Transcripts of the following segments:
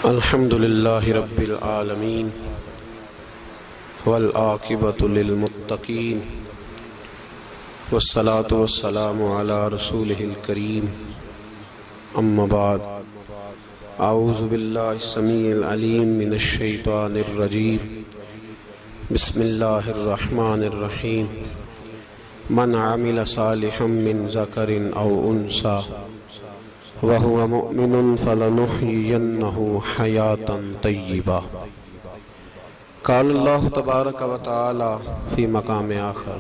الحمد لله رب العالمين والعاقبة للمتقين والصلاة والسلام على رسوله الكريم أما بعد أعوذ بالله السميع العليم من الشيطان الرجيم بسم الله الرحمن الرحيم من عمل صالحا من ذكر أو أنثى وهو مؤمن فلنحيينه حياة طيبة قال الله تبارك وتعالى في مقام آخر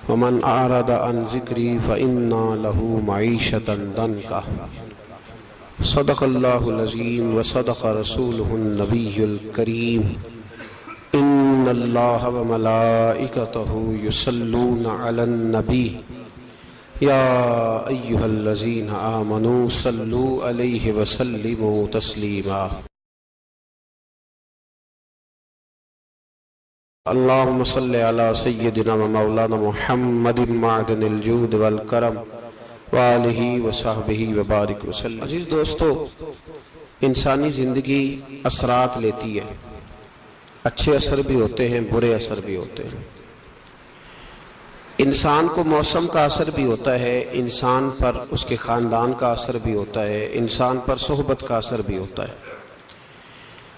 ومن أعرض عن ذكري فإن له معيشة ضنكا صدق الله العظيم وصدق رسوله النبي الكريم إن الله وملائكته يصلون على النبي يا أيها الذين آمنوا صلوا عليه وسلموا تسليما اللهم صل على سيدنا ومولانا محمد معدن الجود والکرم وآلہ وصحبہ وبارک وسلم۔ عزیز دوستو، انسانی زندگی اثرات لیتی ہے، اچھے اثر بھی ہوتے ہیں، برے اثر بھی ہوتے ہیں۔ انسان کو موسم کا اثر بھی ہوتا ہے، انسان پر اس کے خاندان کا اثر بھی ہوتا ہے، انسان پر صحبت کا اثر بھی ہوتا ہے۔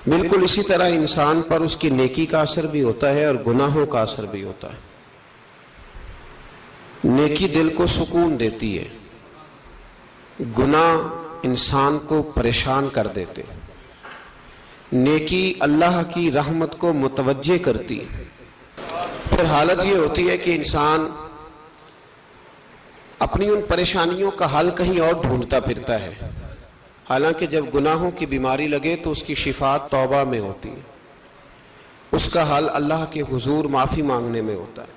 بالکل اسی طرح انسان پر اس کی نیکی کا اثر بھی ہوتا ہے اور گناہوں کا اثر بھی ہوتا ہے۔ نیکی دل کو سکون دیتی ہے، گناہ انسان کو پریشان کر دیتے ہیں۔ نیکی اللہ کی رحمت کو متوجہ کرتی ہے۔ پھر حالت یہ ہوتی ہے کہ انسان اپنی ان پریشانیوں کا حل کہیں اور ڈھونڈتا پھرتا ہے، حالانکہ جب گناہوں کی بیماری لگے تو اس کی شفا توبہ میں ہوتی ہے، اس کا حل اللہ کے حضور معافی مانگنے میں ہوتا ہے،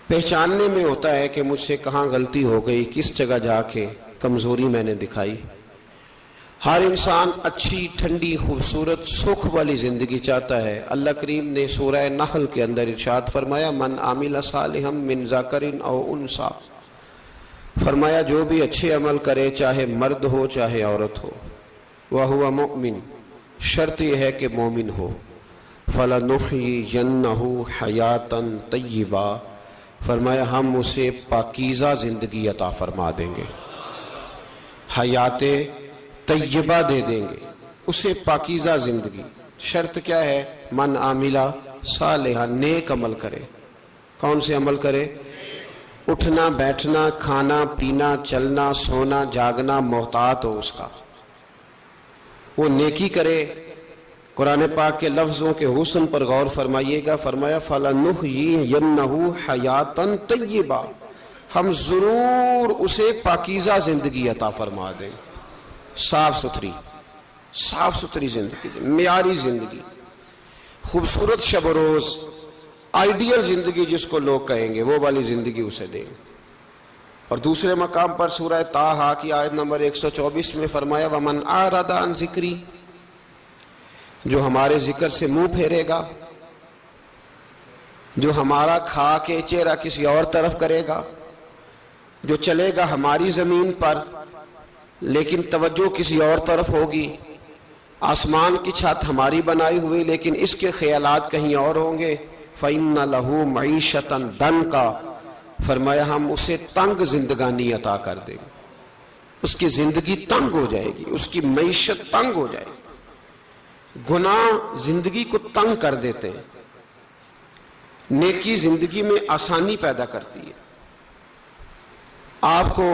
پہچاننے میں ہوتا ہے کہ مجھ سے کہاں غلطی ہو گئی، کس جگہ جا کے کمزوری میں نے دکھائی۔ ہر انسان اچھی، ٹھنڈی، خوبصورت، سکھ والی زندگی چاہتا ہے۔ اللہ کریم نے سورہ نحل کے اندر ارشاد فرمایا من عمل صالحا من ذکر او انثی، فرمایا جو بھی اچھے عمل کرے، چاہے مرد ہو چاہے عورت ہو، وہو مؤمن، شرط یہ ہے کہ مومن ہو، فلنحیینہ حیاۃ طیبہ، فرمایا ہم اسے پاکیزہ زندگی عطا فرما دیں گے، حیات طیبہ دے دیں گے اسے، پاکیزہ زندگی۔ شرط کیا ہے؟ من عاملہ صالحا، نیک عمل کرے۔ کون سے عمل کرے؟ اٹھنا بیٹھنا، کھانا پینا، چلنا سونا جاگنا محتاط ہو اس کا، وہ نیکی کرے۔ قرآن پاک کے لفظوں کے حسن پر غور فرمائیے گا، فرمایا فَلَنُحْيِيَنَّهُ حَيَاةً طَيِّبَةً، ہم ضرور اسے پاکیزہ زندگی عطا فرما دیں، صاف ستھری زندگی، معیاری زندگی، خوبصورت شب و روز، آئیڈیل زندگی جس کو لوگ کہیں گے، وہ والی زندگی اسے دیں۔ اور دوسرے مقام پر سورہ طٰہٰ کی آیت نمبر 124 میں فرمایا وَمَنْ أَعْرَضَ عَنْ ذِكْرِي، جو ہمارے ذکر سے منہ پھیرے گا، جو ہمارا کھا کے چہرہ کسی اور طرف کرے گا، جو چلے گا ہماری زمین پر لیکن توجہ کسی اور طرف ہوگی، آسمان کی چھت ہماری بنائی ہوئی لیکن اس کے خیالات کہیں اور ہوں گے، فَإِنَّ لَهُ مَعِيشَةً ضَنْكًا، فرمایا ہم اسے تنگ زندگانی عطا کر دیں گے، اس کی زندگی تنگ ہو جائے گی، اس کی معیشت تنگ ہو جائے گی۔ گناہ زندگی کو تنگ کر دیتے ہیں، نیکی زندگی میں آسانی پیدا کرتی ہے۔ آپ کو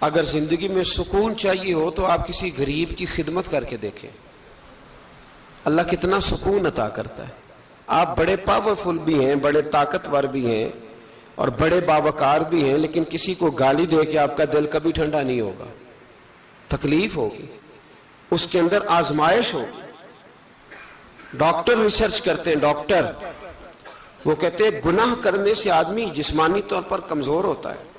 اگر زندگی میں سکون چاہیے ہو تو آپ کسی غریب کی خدمت کر کے دیکھیں، اللہ کتنا سکون عطا کرتا ہے۔ آپ بڑے پاورفل بھی ہیں، بڑے طاقتور بھی ہیں اور بڑے باوقار بھی ہیں، لیکن کسی کو گالی دے کے آپ کا دل کبھی ٹھنڈا نہیں ہوگا، تکلیف ہوگی، اس کے اندر آزمائش ہوگی۔ ڈاکٹر ریسرچ کرتے ہیں، ڈاکٹر وہ کہتے ہیں گناہ کرنے سے آدمی جسمانی طور پر کمزور ہوتا ہے،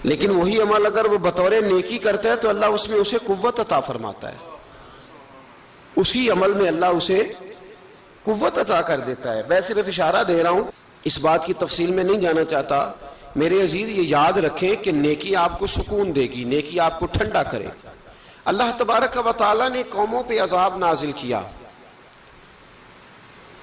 لیکن وہی عمل اگر وہ بطور نیکی کرتا ہے تو اللہ اس میں اسے قوت عطا فرماتا ہے، اسی عمل میں اللہ اسے قوت عطا کر دیتا ہے۔ میں صرف اشارہ دے رہا ہوں، اس بات کی تفصیل میں نہیں جانا چاہتا۔ میرے عزیز یہ یاد رکھیں کہ نیکی آپ کو سکون دے گی، نیکی آپ کو ٹھنڈا کرے گی۔ اللہ تبارک و تعالیٰ نے قوموں پہ عذاب نازل کیا،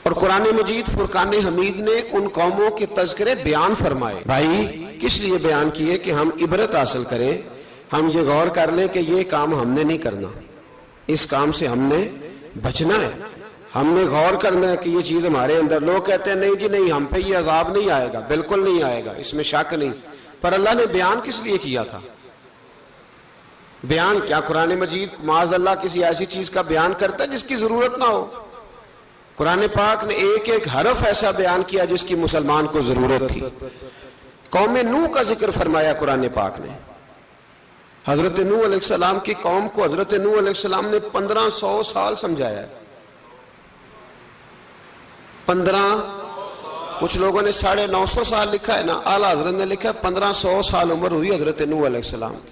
اور قرآن مجید فرقان حمید نے ان قوموں کے تذکرے بیان فرمائے۔ بھائی کس لیے بیان کیے؟ کہ ہم عبرت حاصل کریں، ہم یہ غور کر لیں کہ یہ کام ہم نے نہیں کرنا، اس کام سے ہم نے بچنا ہے، ہم نے غور کرنا ہے کہ یہ چیز ہمارے اندر۔ لوگ کہتے ہیں نہیں جی نہیں، ہم پہ یہ عذاب نہیں آئے گا، بالکل نہیں آئے گا، اس میں شک نہیں۔ پر اللہ نے بیان کس لیے کیا تھا؟ بیان کیا قرآن مجید معاذ اللہ کسی ایسی چیز کا بیان کرتا ہے جس کی ضرورت نہ ہو؟ قرآن پاک نے ایک ایک حرف ایسا بیان کیا جس کی مسلمان کو ضرورت تھی۔ قوم نوح کا ذکر فرمایا قرآن پاک نے۔ حضرت نوح علیہ السلام کی قوم کو حضرت نوح علیہ السلام نے 1500 سال سمجھایا ہے۔ 15، کچھ لوگوں نے 950 سال لکھا ہے نا، اعلیٰ حضرت نے لکھا ہے 1500 سال عمر ہوئی حضرت نوح علیہ السلام کی۔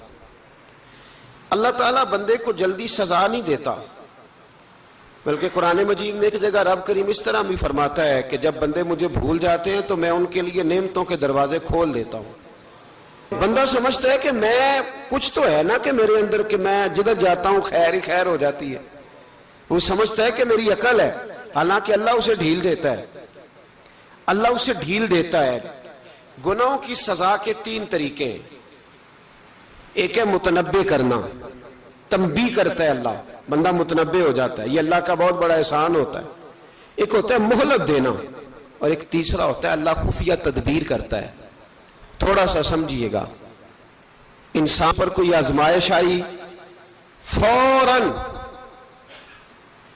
اللہ تعالیٰ بندے کو جلدی سزا نہیں دیتا، بلکہ قرآن مجید میں ایک جگہ رب کریم اس طرح بھی فرماتا ہے کہ جب بندے مجھے بھول جاتے ہیں تو میں ان کے لیے نعمتوں کے دروازے کھول دیتا ہوں۔ بندہ سمجھتا ہے کہ میں کچھ تو ہے نا کہ میرے اندر، کہ میں جدھر جاتا ہوں خیر ہی خیر ہو جاتی ہے، وہ سمجھتا ہے کہ میری عقل ہے، حالانکہ اللہ اسے ڈھیل دیتا ہے۔ اللہ اسے ڈھیل دیتا ہے۔ گناہوں کی سزا کے 3 طریقے ہیں۔ ایک ہے متنبع کرنا، تنبیہ کرتا ہے اللہ، بندہ متنبع ہو جاتا ہے، یہ اللہ کا بہت بڑا احسان ہوتا ہے۔ ایک ہوتا ہے مہلت دینا، اور ایک تیسرا ہوتا ہے اللہ خفیہ تدبیر کرتا ہے۔ تھوڑا سا سمجھیے گا، انسان پر کوئی آزمائش آئی، فوراً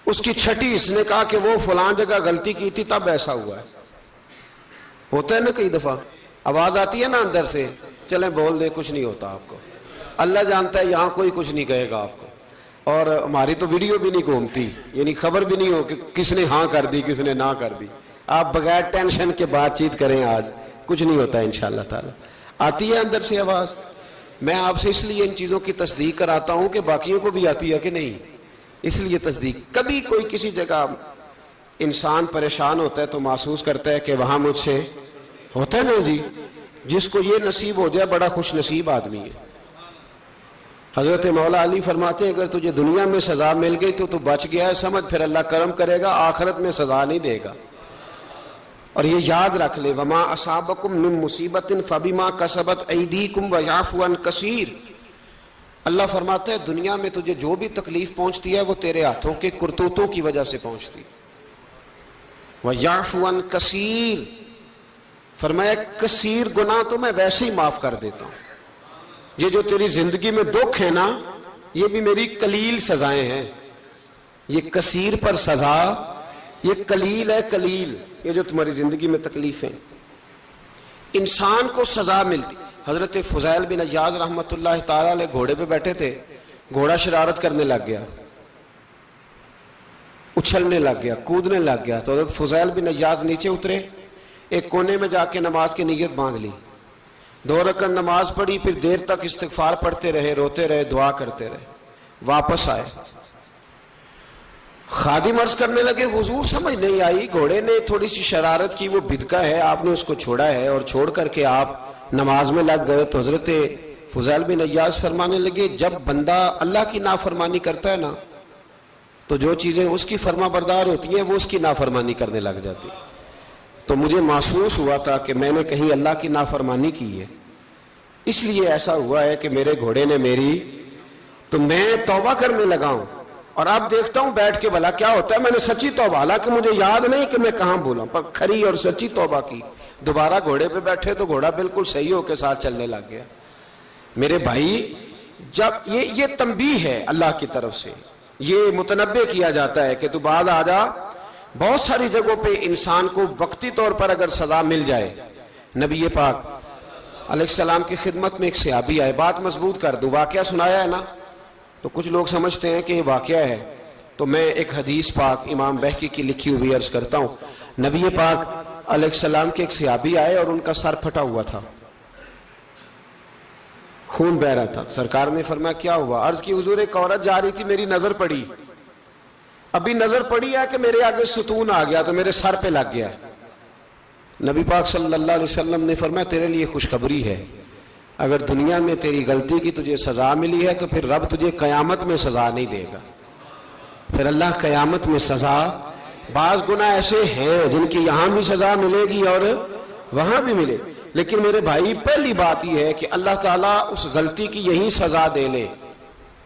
اس کی چھٹی اس نے کہا کہ وہ فلاں جگہ غلطی کی تھی تب ایسا ہوا ہے۔ ہوتا ہے نا کئی دفعہ، آواز آتی ہے نا اندر سے، چلیں بول دیں کچھ نہیں ہوتا آپ کو، اللہ جانتا ہے یہاں کوئی کچھ نہیں کہے گا آپ کو، اور ہماری تو ویڈیو بھی نہیں گھومتی، یعنی خبر بھی نہیں ہو کہ کس نے ہاں کر دی کس نے نہ کر دی۔ آپ بغیر ٹینشن کے بات چیت کریں، آج کچھ نہیں ہوتا ہے انشاءاللہ تعالی۔ آتی ہے اندر سے آواز؟ میں آپ سے اس لیے ان چیزوں کی تصدیق کراتا ہوں کہ باقیوں کو بھی آتی ہے کہ نہیں، اس لیے تصدیق۔ کبھی کوئی کسی جگہ انسان پریشان ہوتا ہے تو محسوس کرتا ہے کہ وہاں مجھ سے ہوتا ہے نا جی، جس کو یہ نصیب ہو جائے بڑا خوش نصیب آدمی ہے۔ حضرت مولا علی فرماتے ہیں اگر تجھے دنیا میں سزا مل گئی تو بچ گیا ہے، سمجھ پھر اللہ کرم کرے گا، آخرت میں سزا نہیں دے گا۔ اور یہ یاد رکھ لے، وما اصابکم من مصیبت فبما کسبت ایدیکم ویعفو عن کثیر۔ اللہ فرماتا ہے دنیا میں تجھے جو بھی تکلیف پہنچتی ہے وہ تیرے ہاتھوں کے کرتوتوں کی وجہ سے پہنچتی ہے۔ ویعفو عن کثیر، فرمایا کثیر گناہ تو میں ویسے ہی معاف کر دیتا ہوں۔ یہ جو تیری زندگی میں دکھ ہے نا، یہ بھی میری قلیل سزائیں ہیں۔ یہ کثیر پر سزا، یہ قلیل ہے، قلیل یہ جو تمہاری زندگی میں تکلیفیں۔ انسان کو سزا ملتی۔ حضرت فضیل بن عیاض رحمۃ اللہ تعالی علیہ گھوڑے پہ بیٹھے تھے، گھوڑا شرارت کرنے لگ گیا، اچھلنے لگ گیا، کودنے لگ گیا، تو حضرت فضیل بن عیاض نیچے اترے، ایک کونے میں جا کے نماز کی نیت باندھ لی، 2 رکعت نماز پڑھی، پھر دیر تک استغفار پڑھتے رہے، روتے رہے، دعا کرتے رہے، واپس آئے۔ خادم عرض کرنے لگے حضور سمجھ نہیں آئی، گھوڑے نے تھوڑی سی شرارت کی، وہ بدکا ہے، آپ نے اس کو چھوڑا ہے اور چھوڑ کر کے آپ نماز میں لگ گئے۔ تو حضرت فضیل بن عیاض فرمانے لگے جب بندہ اللہ کی نافرمانی کرتا ہے نا تو جو چیزیں اس کی فرما بردار ہوتی ہیں وہ اس کی نافرمانی کرنے لگ جاتی۔ تو مجھے محسوس ہوا تھا کہ میں نے کہیں اللہ کی نافرمانی کی ہے، اس لیے ایسا ہوا ہے کہ میرے گھوڑے نے میری، تو میں توبہ کرنے لگا ہوں، اور اب دیکھتا ہوں بیٹھ کے بھلا کیا ہوتا ہے۔ میں نے سچی توبہ، حالانکہ مجھے یاد نہیں کہ میں کہاں بولا، پر کھری اور سچی توبہ کی۔ دوبارہ گھوڑے پہ بیٹھے تو گھوڑا بالکل صحیح ہو کے ساتھ چلنے لگ گیا۔ میرے بھائی، جب یہ تنبیہ ہے اللہ کی طرف سے، یہ متنبع کیا جاتا ہے کہ تو بعد آ جا۔ بہت ساری جگہوں پہ انسان کو وقتی طور پر اگر سزا مل جائے، نبی پاک علیہ السلام کی خدمت میں ایک صحابی آئے، بات مضبوط کر دوں، واقعہ سنایا ہے نا تو کچھ لوگ سمجھتے ہیں کہ یہ واقعہ ہے، تو میں ایک حدیث پاک امام بہقی کی لکھی ہوئی عرض کرتا ہوں۔ نبی پاک علیہ السلام کے ایک صحابی آئے اور ان کا سر پھٹا ہوا تھا، خون بہ رہا تھا۔ سرکار نے فرمایا کیا ہوا؟ عرض کی حضور ایک عورت جا رہی تھی، میری نظر پڑی، ابھی نظر پڑی ہے کہ میرے آگے ستون آ گیا تو میرے سر پہ لگ گیا۔ نبی پاک صلی اللہ علیہ وسلم نے فرمایا تیرے لیے خوشخبری ہے، اگر دنیا میں تیری غلطی کی تجھے سزا ملی ہے تو پھر رب تجھے قیامت میں سزا نہیں دے گا. پھر اللہ قیامت میں سزا، بعض گناہ ایسے ہیں جن کی یہاں بھی سزا ملے گی اور وہاں بھی ملے، لیکن میرے بھائی پہلی بات یہ ہے کہ اللہ تعالیٰ اس غلطی کی یہی سزا دے لے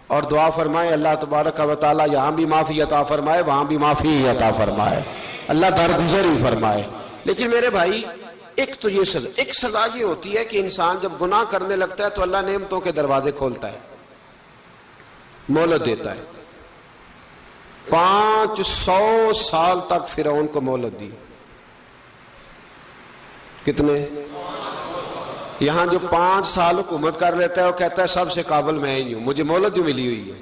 اور دعا فرمائے اللہ تبارک و تعالیٰ یہاں بھی معافی عطا فرمائے وہاں بھی معافی عطا فرمائے، اللہ درگزر ہی فرمائے. لیکن میرے بھائی ایک تو یہ سزا، ایک سزا یہ ہوتی ہے کہ انسان جب گناہ کرنے لگتا ہے تو اللہ نعمتوں کے دروازے کھولتا ہے، مہلت دیتا ہے. 500 سال تک فرعون کو مہلت دی. کتنے؟ یہاں جو 5 سال حکومت کر لیتا ہے وہ کہتا ہے سب سے قابل میں ہی ہوں، مجھے مہلت جو ملی ہوئی ہے.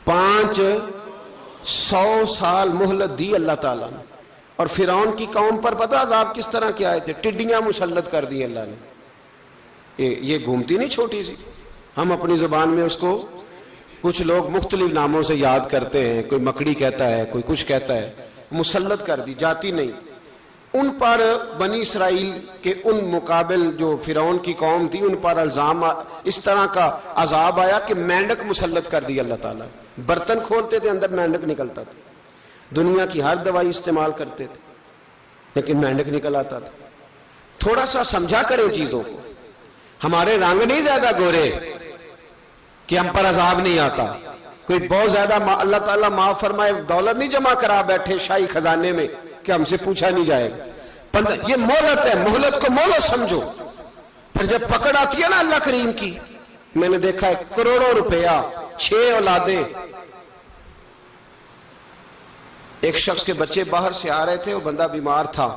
500 سال مہلت دی اللہ تعالیٰ نے. اور فرعون کی قوم پر پتہ عذاب کس طرح کے آئے تھے؟ ٹڈیاں مسلط کر دی اللہ نے. یہ گھومتی نہیں چھوٹی سی، ہم اپنی زبان میں اس کو کچھ لوگ مختلف ناموں سے یاد کرتے ہیں، کوئی مکڑی کہتا ہے، کوئی کچھ کہتا ہے. مسلط کر دی، جاتی نہیں. ان پر بنی اسرائیل کے ان مقابل جو فرعون کی قوم تھی ان پر الزام اس طرح کا عذاب آیا کہ مینڈک مسلط کر دی اللہ تعالیٰ. برتن کھولتے تھے اندر مینڈک نکلتا تھا. دنیا کی ہر دوائی استعمال کرتے تھے لیکن مینڈک نکل آتا تھا. تھوڑا سا سمجھا کریں چیزوں کو. ہمارے رنگ نہیں زیادہ گورے کہ ہم پر عذاب نہیں آتا. کوئی بہت زیادہ اللہ تعالیٰ معاف فرمائے دولت نہیں جمع کرا بیٹھے شاہی خزانے میں کہ ہم سے پوچھا نہیں جائے گا. یہ مہلت ہے، مہلت کو مہلت سمجھو. پھر جب پکڑ آتی ہے نا اللہ کریم کی، میں نے دیکھا ہے کروڑوں روپیہ، 6 اولادیں. ایک شخص کے بچے باہر سے آ رہے تھے، وہ بندہ بیمار تھا.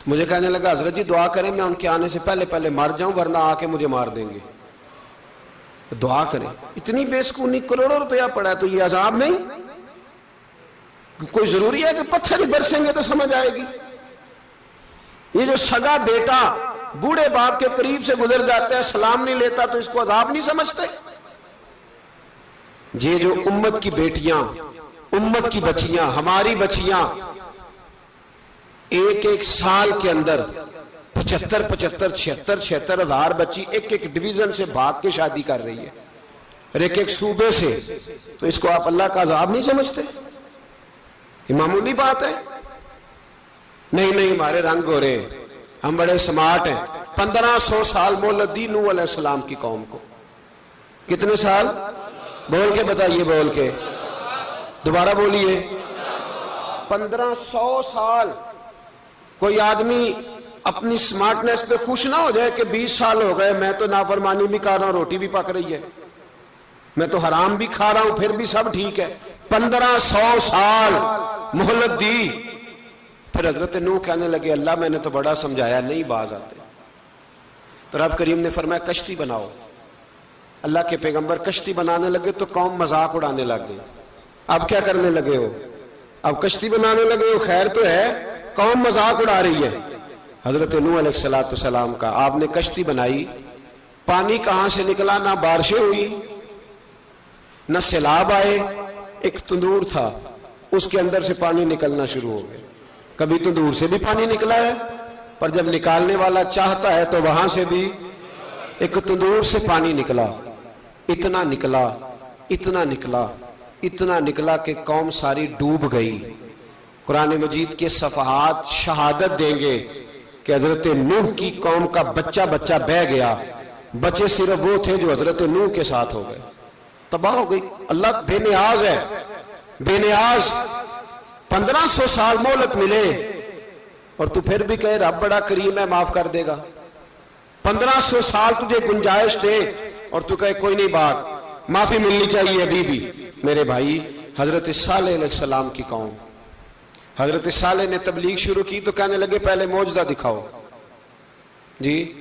مجھے کہنے لگا حضرت جی دعا کریں میں ان کے آنے سے پہلے مر جاؤں ورنہ آ کے مجھے مار دیں گے. دعا کریں. اتنی بے سکونی، کروڑوں روپیہ پڑا ہے تو یہ عذاب نہیں؟ کوئی ضروری ہے کہ پتھر ہی برسیں گے تو سمجھ آئے گی؟ یہ جو سگا بیٹا بوڑھے باپ کے قریب سے گزر جاتا ہے سلام نہیں لیتا تو اس کو عذاب نہیں سمجھتے؟ یہ جو امت کی بیٹیاں، امت کی بچیاں، ہماری بچیاں ایک سال کے اندر 75 76 ہزار بچی ایک ڈویژن سے بھاگ کے شادی کر رہی ہے اور ایک صوبے سے، تو اس کو آپ اللہ کا عذاب نہیں سمجھتے؟ یہ معمولی بات ہے. نہیں ہمارے رنگ ہو رہے ہیں، ہم بڑے سمارٹ ہیں. 1500 سال مہلت دی نوح علیہ السلام کی قوم کو. کتنے سال؟ بول کے بتائیے، بول کے دوبارہ بولیے. 1500 سال. کوئی آدمی اپنی سمارٹنس پہ خوش نہ ہو جائے کہ 20 سال ہو گئے میں تو نافرمانی بھی کر رہا ہوں، روٹی بھی پک رہی ہے، میں تو حرام بھی کھا رہا ہوں پھر بھی سب ٹھیک ہے. 1500 سال مہلت دی. پھر حضرت نوح کہنے لگے اللہ میں نے تو بڑا سمجھایا نہیں باز آتے. تو رب کریم نے فرمایا کشتی بناؤ. اللہ کے پیغمبر کشتی بنانے لگے تو قوم مذاق اڑانے لگ گئی. اب کیا کرنے لگے ہو؟ اب کشتی بنانے لگے ہو، خیر تو ہے، قوم مذاق اڑا رہی ہے. حضرت نوح علیہ السلام کا آپ نے کشتی بنائی، پانی کہاں سے نکلا؟ نہ بارشیں ہوئی نہ سیلاب آئے. ایک تندور تھا اس کے اندر سے پانی نکلنا شروع ہو گیا. کبھی تندور سے بھی پانی نکلا ہے، پر جب نکالنے والا چاہتا ہے تو وہاں سے بھی ایک تندور سے پانی نکلا. اتنا نکلا کہ قوم ساری ڈوب گئی. قرآن مجید کے صفحات شہادت دیں گے کہ حضرت نوح کی قوم کا بچہ بہ گیا. بچے صرف وہ تھے جو حضرت نوح کے ساتھ ہو گئے، تباہ ہو گئی. اللہ بے نیاز ہے، بے نیاز. 1500 سال مہلت ملے اور تو پھر بھی کہے رب بڑا کریم ہے معاف کر دے گا. 1500 سال تجھے گنجائش دے اور تو کہے کوئی نہیں بات معافی ملنی چاہیے ابھی بھی. میرے بھائی حضرت صالح علیہ السلام کی قوم، حضرت صالح نے تبلیغ شروع کی تو کہنے لگے پہلے معجزہ دکھاؤ. جی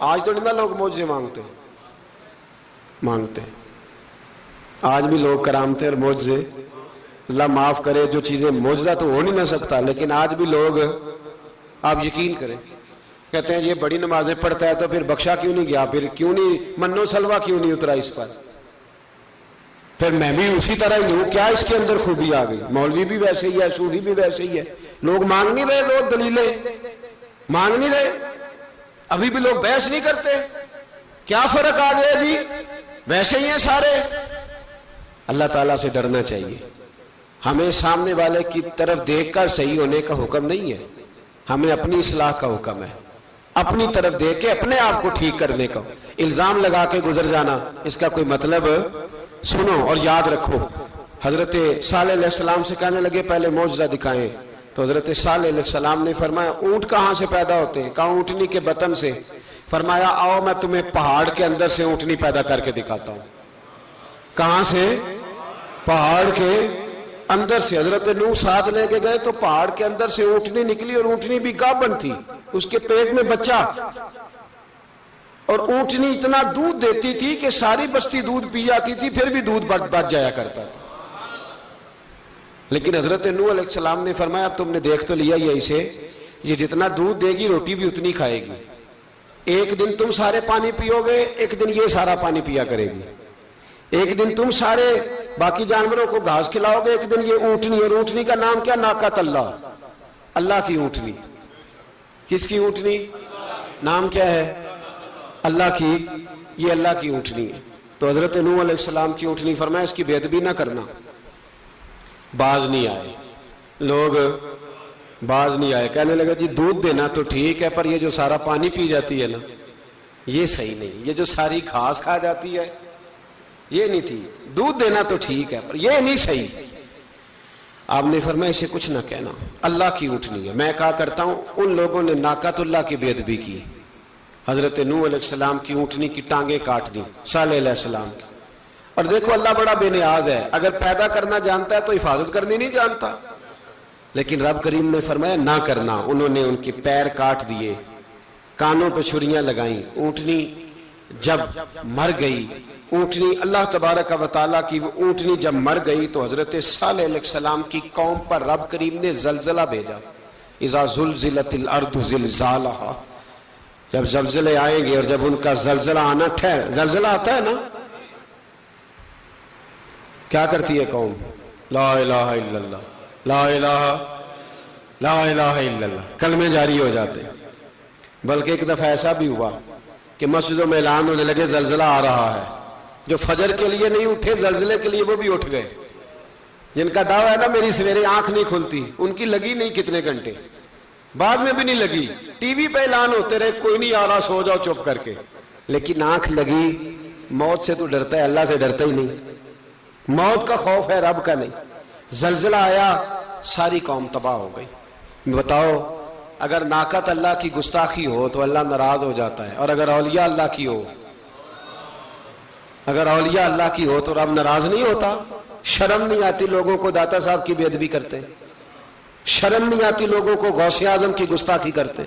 آج تو نہیں لوگ معجزے مانگتے ہیں. آج بھی لوگ کرامتے اور معجزے، اللہ معاف کرے جو چیزیں معجزہ تو ہو نہیں نہ سکتا، لیکن آج بھی لوگ، آپ یقین کریں، کہتے ہیں یہ بڑی نمازیں پڑھتا ہے تو پھر بخشا کیوں نہیں گیا، پھر کیوں نہیں منو سلوا کیوں نہیں اترا اس پر، پھر میں بھی اسی طرح ہی ہوں، کیا اس کے اندر خوبی آ گئی؟ مولوی بھی ویسے ہی ہے، صوفی بھی ویسے ہی ہے. لوگ مانگ نہیں رہے، لوگ دلیلیں مانگ نہیں رہے. ابھی بھی لوگ بحث نہیں کرتے، کیا فرق آ گیا جی، ویسے ہی ہیں سارے۔ اللہ تعالیٰ سے ڈرنا چاہیے۔ ہمیں سامنے والے کی طرف دیکھ کر صحیح ہونے کا حکم نہیں ہے، ہمیں اپنی اصلاح کا حکم ہے، اپنی طرف دیکھ کے اپنے آپ کو ٹھیک کرنے کا۔ الزام لگا کے گزر جانا، اس کا کوئی مطلب سنو اور یاد رکھو۔ حضرت صالح علیہ السلام سے کہنے لگے پہلے معجزہ دکھائیں، تو حضرت صالح علیہ السلام نے فرمایا اونٹ کہاں سے پیدا ہوتے ہیں؟ کہا اونٹنی کے بطن سے۔ فرمایا آؤ میں تمہیں پہاڑ کے اندر سے اونٹنی پیدا کر کے دکھاتا ہوں۔ کہاں سے؟ پہاڑ کے اندر سے۔ حضرت نوح ساتھ لے کے گئے تو پہاڑ کے اندر سے اونٹنی نکلی، اور اونٹنی بھی گابن تھی، اس کے پیٹ میں بچہ، اور اونٹنی اتنا دودھ دیتی تھی کہ ساری بستی دودھ پی جاتی تھی، پھر بھی دودھ بچ جایا کرتا تھا۔ لیکن حضرت نوح علیہ السلام نے فرمایا تم نے دیکھ تو لیا یہ اسے، یہ جتنا دودھ دے گی روٹی بھی اتنی کھائے گی، ایک دن تم سارے پانی پیو گے، ایک دن یہ سارا پانی پیا کرے گی، ایک دن تم سارے باقی جانوروں کو گھاس کھلاؤ گے، ایک دن یہ اونٹنی، اور اونٹنی کا نام کیا؟ ناقۃ اللہ، اللہ کی اونٹنی۔ کس کی اونٹنی؟ نام کیا ہے؟ اللہ کی، یہ اللہ کی اونٹنی ہے۔ تو حضرت نوح علیہ السلام کی اونٹنی فرمایا اس کی بے ادبی نہ کرنا۔ باز نہیں آئے لوگ، باز نہیں آئے، کہنے لگا جی دودھ دینا تو ٹھیک ہے، پر یہ جو سارا پانی پی جاتی ہے نا یہ صحیح نہیں، یہ جو ساری گھاس کھا جاتی ہے یہ نہیں ٹھیک، دودھ دینا تو ٹھیک ہے پر یہ نہیں صحیح۔ آپ نے فرمایا اسے کچھ نہ کہنا، اللہ کی اونٹنی ہے۔ میں کہا کرتا ہوں ان لوگوں نے ناقۃ اللہ کی بے ادبی کی، حضرت نوح علیہ السلام کی اونٹنی کی ٹانگیں کاٹ دی، صالح علیہ السلام کی۔ اور دیکھو اللہ بڑا بے نیاز ہے، اگر پیدا کرنا جانتا ہے تو حفاظت کرنی نہیں جانتا، لیکن رب کریم نے فرمایا نہ کرنا۔ انہوں نے ان کے پیر کاٹ دیے، کانوں پہ چھریاں لگائیں۔ اونٹنی جب مر گئی، اونٹنی اللہ تبارک و تعالیٰ کی وہ اونٹنی جب مر گئی تو حضرت صالح علیہ السلام کی قوم پر رب کریم نے زلزلہ بھیجا۔ اذا زلزلت الارض زلزالہا، جب زلزلے آئیں گے اور جب ان کا زلزلہ آنا زلزلہ آتا ہے نا، کیا کرتی ہے قوم؟ لا الہ الا اللہ، لا الہ لا الہ الا اللہ، کلمے جاری ہو جاتے۔ بلکہ ایک دفعہ ایسا بھی ہوا کہ مسجدوں میں اعلان ہونے لگے زلزلہ آ رہا ہے، جو فجر کے لیے نہیں اٹھے زلزلے کے لیے وہ بھی اٹھ گئے، جن کا دعویٰ ہے نا میری سویرے آنکھ نہیں کھلتی، ان کی لگی نہیں کتنے گھنٹے، بعد میں بھی نہیں لگی، ٹی وی پہ اعلان ہوتے رہے کوئی نہیں آ رہا سو جاؤ چپ کر کے، لیکن آنکھ لگی۔ موت سے تو ڈرتا ہے، اللہ سے ڈرتا ہی نہیں، موت کا خوف ہے رب کا نہیں۔ زلزلہ آیا، ساری قوم تباہ ہو گئی۔ بتاؤ اگر ناقۃ اللہ کی گستاخی ہو تو اللہ ناراض ہو جاتا ہے، اور اگر اولیاء اللہ کی ہو، اگر اولیاء اللہ کی ہو تو رب ناراض نہیں ہوتا؟ شرم نہیں آتی لوگوں کو داتا صاحب کی بے ادبی کرتے، شرم نہیں آتی لوگوں کو غوث اعظم کی گستاخی کرتے،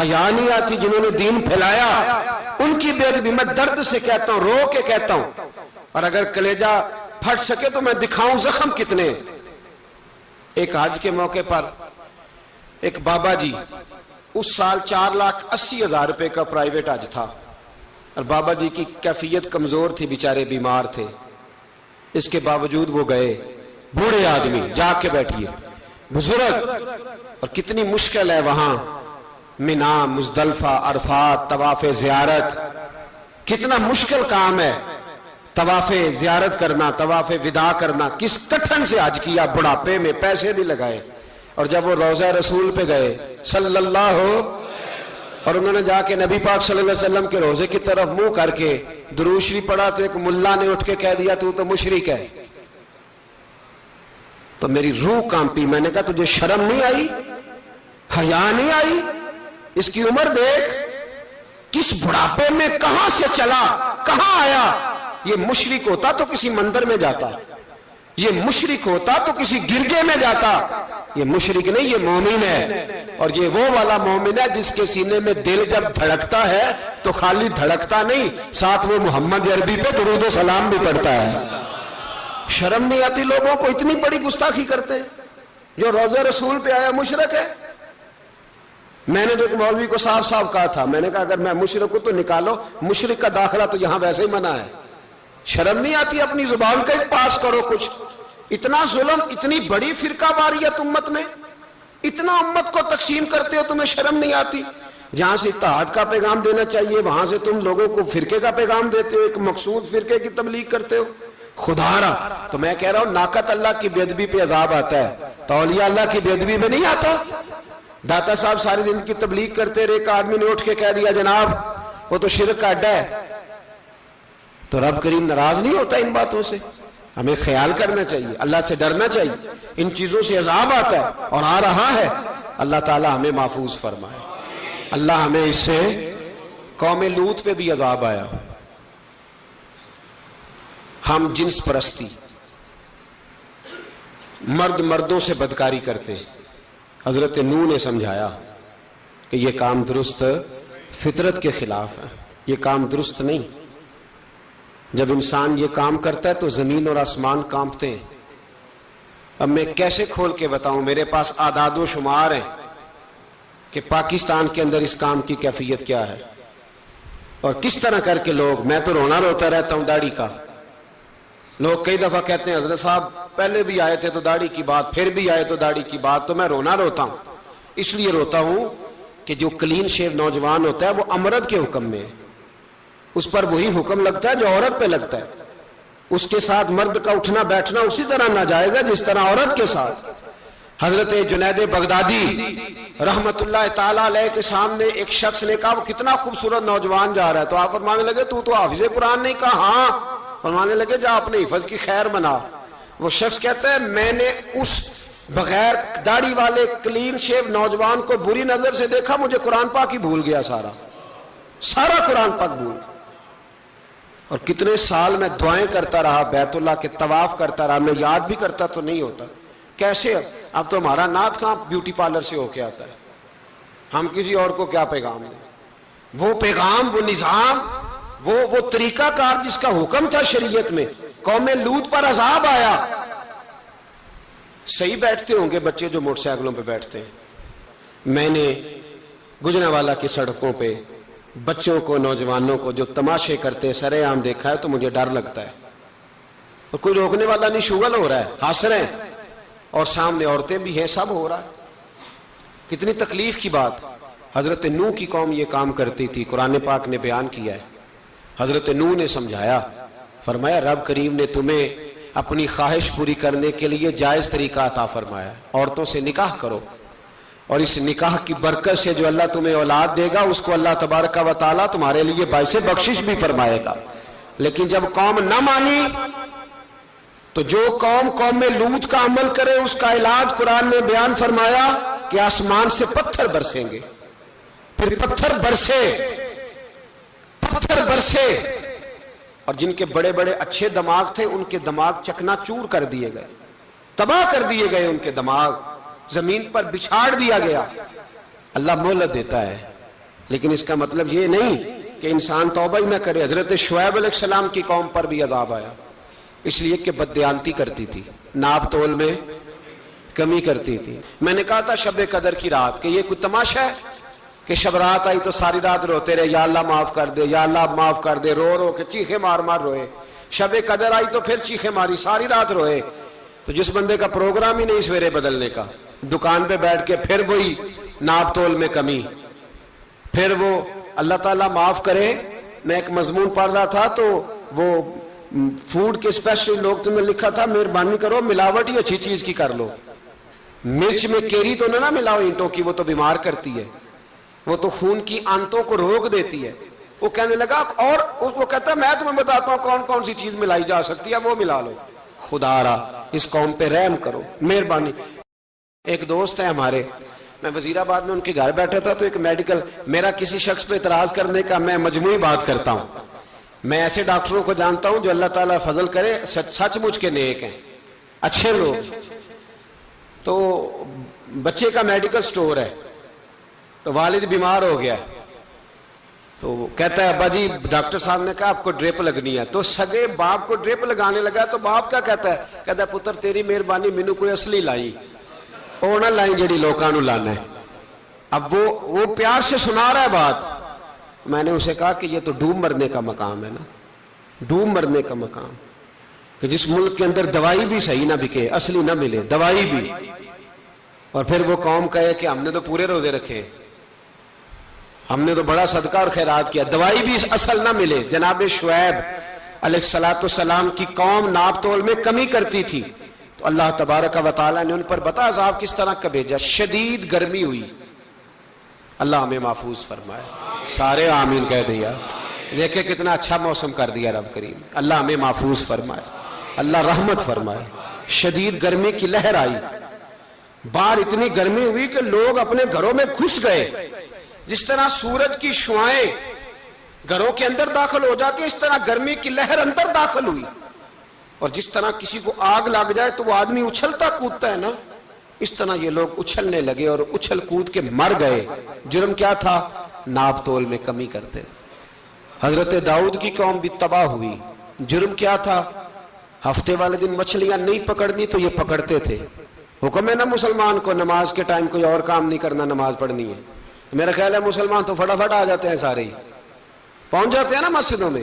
حیا نہیں آتی جنہوں نے دین پھیلایا ان کی بے ادبی؟ میں درد سے کہتا ہوں، رو کے کہتا ہوں، اور اگر کلیجہ پھٹ سکے تو میں دکھاؤں زخم کتنے۔ ایک حج کے موقع پر ایک بابا جی، اس سال 4,80,000 روپے کا پرائیویٹ حج تھا، اور بابا جی کی کیفیت کمزور تھی، بیچارے بیمار تھے، اس کے باوجود وہ گئے۔ بوڑھے آدمی، جا کے بیٹھیے، بزرگ، اور کتنی مشکل ہے وہاں منا، مزدلفہ، عرفات، طواف زیارت، کتنا مشکل کام ہے طواف زیارت کرنا، طواف وداع کرنا۔ کس کٹھن سے حج کیا، بڑھاپے میں پیسے بھی لگائے، اور جب وہ روضہ رسول پہ گئے صلی اللہ ہو، اور انہوں نے جا کے نبی پاک صلی اللہ علیہ وسلم کے روزے کی طرف منہ کر کے درود شریف پڑھا تو ایک ملا نے اٹھ کے کہہ دیا تو مشرک ہے۔ تو میری روح کانپی، میں نے کہا تجھے شرم نہیں آئی، حیا نہیں آئی؟ اس کی عمر دیکھ، کس بڑھاپے میں کہاں سے چلا، کہاں آیا۔ یہ مشرک ہوتا تو کسی مندر میں جاتا، یہ مشرک ہوتا تو کسی گرجے میں جاتا، یہ مشرک نہیں، یہ مومن ہے، اور یہ وہ والا مومن ہے جس کے سینے میں دل جب دھڑکتا ہے تو خالی دھڑکتا نہیں، ساتھ وہ محمد عربی پہ درود و سلام بھی پڑھتا ہے۔ شرم نہیں آتی لوگوں کو؟ اتنی بڑی گستاخی کرتے، جو روضہ رسول پہ آیا مشرک ہے۔ میں نے تو ایک مولوی کو صاف صاف کہا تھا، میں نے کہا اگر میں مشرک ہوں تو نکالو، مشرک کا داخلہ تو یہاں ویسے ہی منع ہے۔ شرم نہیں آتی؟ اپنی زبان کا ایک پاس کرو کچھ۔ اتنا ظلم، اتنی بڑی فرقہ واریت امت میں، اتنا امت کو تقسیم کرتے ہو، تمہیں شرم نہیں آتی؟ جہاں سے اتحاد کا پیغام دینا چاہیے وہاں سے تم لوگوں کو فرقے کا پیغام دیتے ہو، ایک مقصود فرقے کی تبلیغ کرتے ہو. خدا را تو میں کہہ رہا ہوں ناقت اللہ کی بے ادبی پہ عذاب آتا ہے تو اولیاء اللہ کی بے ادبی پہ نہیں آتا. داتا صاحب ساری زندگی تبلیغ کرتے رہے، ایک آدمی نے اٹھ کے کہہ دیا جناب وہ تو شرک کا اڈا ہے، تو رب کریم ناراض نہیں ہوتا ان باتوں سے؟ ہمیں خیال کرنا چاہیے، اللہ سے ڈرنا چاہیے. ان چیزوں سے عذاب آتا ہے اور آ رہا ہے. اللہ تعالی ہمیں محفوظ فرمائے. اللہ ہمیں اس سے، قوم لوط پہ بھی عذاب آیا. ہم جنس پرستی، مرد مردوں سے بدکاری کرتے. حضرت نوح نے سمجھایا کہ یہ کام درست فطرت کے خلاف ہے، یہ کام درست نہیں. جب انسان یہ کام کرتا ہے تو زمین اور آسمان کانپتے ہیں. اب میں کیسے کھول کے بتاؤں، میرے پاس اعداد و شمار ہیں کہ پاکستان کے اندر اس کام کی کیفیت کیا ہے اور کس طرح کر کے لوگ، میں تو رونا روتا رہتا ہوں داڑھی کا. لوگ کئی دفعہ کہتے ہیں حضرت صاحب پہلے بھی آئے تھے تو داڑھی کی بات، پھر بھی آئے تو داڑھی کی بات. تو میں رونا روتا ہوں، اس لیے روتا ہوں کہ جو کلین شیو نوجوان ہوتا ہے وہ امرد کے حکم میں ہے، اس پر وہی حکم لگتا ہے جو عورت پہ لگتا ہے. اس کے ساتھ مرد کا اٹھنا بیٹھنا اسی طرح ناجائز ہے جس طرح عورت کے ساتھ. حضرت جنید بغدادی رحمت اللہ تعالیٰ علیہ کے سامنے ایک شخص نے کہا وہ کتنا خوبصورت نوجوان جا رہا ہے، تو آپ فرمانے لگے تو حافظ قرآن نہیں؟ کہا ہاں. فرمانے لگے جا اپنے حفظ کی خیر بنا. وہ شخص کہتا ہے میں نے اس بغیر داڑھی والے کلین شیو نوجوان کو بری نظر سے دیکھا، مجھے قرآن پاک ہی بھول گیا، سارا قرآن پاک بھول گیا. اور کتنے سال میں دعائیں کرتا رہا، بیت اللہ کے طواف کرتا رہا، میں یاد بھی کرتا تو نہیں ہوتا. کیسے اب تو ہمارا نعت کہاں بیوٹی پارلر سے ہو کے آتا ہے، ہم کسی اور کو کیا پیغام دیں؟ وہ پیغام، وہ نظام، وہ طریقہ کار جس کا حکم تھا شریعت میں. قوم لوط پر عذاب آیا. صحیح بیٹھتے ہوں گے بچے جو موٹر سائیکلوں پہ بیٹھتے ہیں. میں نے گجرانوالہ کی سڑکوں پہ بچوں کو، نوجوانوں کو جو تماشے کرتے سرے عام دیکھا ہے تو مجھے ڈر لگتا ہے. اور کوئی روکنے والا نہیں، شغل ہو رہا ہے، ہنس رہے ہیں اور سامنے عورتیں بھی ہیں، سب ہو رہا ہے. کتنی تکلیف کی بات. حضرت نوح کی قوم یہ کام کرتی تھی، قرآن پاک نے بیان کیا ہے. حضرت نوح نے سمجھایا، فرمایا رب کریم نے تمہیں اپنی خواہش پوری کرنے کے لیے جائز طریقہ عطا فرمایا، عورتوں سے نکاح کرو، اور اس نکاح کی برکت سے جو اللہ تمہیں اولاد دے گا اس کو اللہ تبارک و تعالیٰ تمہارے لیے باعث بخشش بھی فرمائے گا. لیکن جب قوم نہ مانی تو جو قوم میں لوط کا عمل کرے اس کا علاج قرآن نے بیان فرمایا کہ آسمان سے پتھر برسیں گے. پھر پتھر برسے اور جن کے بڑے بڑے اچھے دماغ تھے ان کے دماغ چکنا چور کر دیے گئے، تباہ کر دیے گئے، ان کے دماغ زمین پر بچھاڑ دیا گیا. اللہ مہلت دیتا ہے لیکن اس کا مطلب یہ نہیں کہ انسان توبہ ہی نہ کرے. حضرت شعیب علیہ السلام کی قوم پر بھی عذاب آیا، اس لیے کہ بددیانتی کرتی تھی، ناپ تول میں کمی کرتی تھی. میں نے کہا تھا شب قدر کی رات کہ یہ کوئی تماشا ہے کہ شب رات آئی تو ساری رات روتے رہے یا اللہ معاف کر دے، یا اللہ معاف کر دے، رو رو کے چیخے مار مار روئے. شب قدر آئی تو پھر چیخے ماری، ساری رات روئے. تو جس بندے کا پروگرام ہی نہیں سویرے بدلنے کا، دکان پہ بیٹھ کے پھر وہی ناپ تول میں کمی، پھر وہ اللہ تعالیٰ معاف کرے. میں ایک مضمون پڑھ رہا تھا تو وہ فوڈ کے اسپیشل لوگ تمہیں لکھا تھا مہربانی کرو ملاوٹ ہی اچھی چیز کی کر لو، مرچ میں کیری تو نہ ملاؤ اینٹوں کی، وہ تو بیمار کرتی ہے، وہ تو خون کی آنتوں کو روک دیتی ہے. وہ کہنے لگا، اور وہ کہتا ہے میں تمہیں بتاتا ہوں کون کون سی چیز ملائی جا سکتی ہے، وہ ملا لو. خدا را اس قوم پہ رحم کرو، مہربانی. ایک دوست ہے ہمارے، میں وزیر آباد میں ان کے گھر بیٹھا تھا تو ایک میڈیکل، میرا کسی شخص پہ اعتراض کرنے کا میں مجموعی بات کرتا ہوں. میں ایسے ڈاکٹروں کو جانتا ہوں جو اللہ تعالیٰ فضل کرے سچ مچ کے نیک ہیں، اچھے لوگ. تو بچے کا میڈیکل سٹور ہے تو والد بیمار ہو گیا تو کہتا ہے ابا جی ڈاکٹر صاحب نے کہا آپ کو ڈریپ لگنی ہے. تو سگے باپ کو ڈریپ لگانے لگا تو باپ کیا کہتا ہے پتر تیری مہربانی مینو کوئی اصلی لائی، وہ نہ لائیں جڑی لوکاں نو لانا ہے. اب وہ پیار سے سنا رہا ہے بات. میں نے اسے کہا کہ یہ تو ڈوب مرنے کا مقام ہے نا، ڈوب مرنے کا مقام، کہ جس ملک کے اندر دوائی بھی صحیح نہ بکے، اصلی نہ ملے دوائی بھی، اور پھر وہ قوم کہے کہ ہم نے تو پورے روزے رکھے. ہم نے تو بڑا صدقہ اور خیرات کیا، دوائی بھی اصل نہ ملے۔ جناب شعیب علیہ السلام کی قوم ناپ تول میں کمی کرتی تھی، تو اللہ تبارک و تعالیٰ نے ان پر بتا عذاب کس طرح کا بھیجا، شدید گرمی ہوئی۔ اللہ ہمیں محفوظ فرمائے، سارے آمین کہہ دیا۔ دیکھیں کتنا اچھا موسم کر دیا رب کریم، اللہ ہمیں محفوظ فرمائے، اللہ رحمت فرمائے۔ شدید گرمی کی لہر آئی، باہر اتنی گرمی ہوئی کہ لوگ اپنے گھروں میں گھس گئے۔ جس طرح سورج کی شعائیں گھروں کے اندر داخل ہو جاتی، اس طرح گرمی کی لہر اندر داخل ہوئی۔ اور جس طرح کسی کو آگ لگ جائے تو وہ آدمی اچھلتا کودتا ہے نا، اس طرح یہ لوگ اچھلنے لگے اور اچھل کود کے مر گئے۔ جرم کیا تھا؟ ناپ تول میں کمی کرتے۔ حضرت داؤد کی قوم بھی تباہ ہوئی، جرم کیا تھا؟ ہفتے والے دن مچھلیاں نہیں پکڑنی تو یہ پکڑتے تھے۔ حکم ہے نا مسلمان کو نماز کے ٹائم کوئی اور کام نہیں کرنا، نماز پڑھنی ہے۔ میرا خیال ہے مسلمان تو فٹافٹ آ جاتے ہیں، سارے ہی پہنچ جاتے ہیں نا مسجدوں میں۔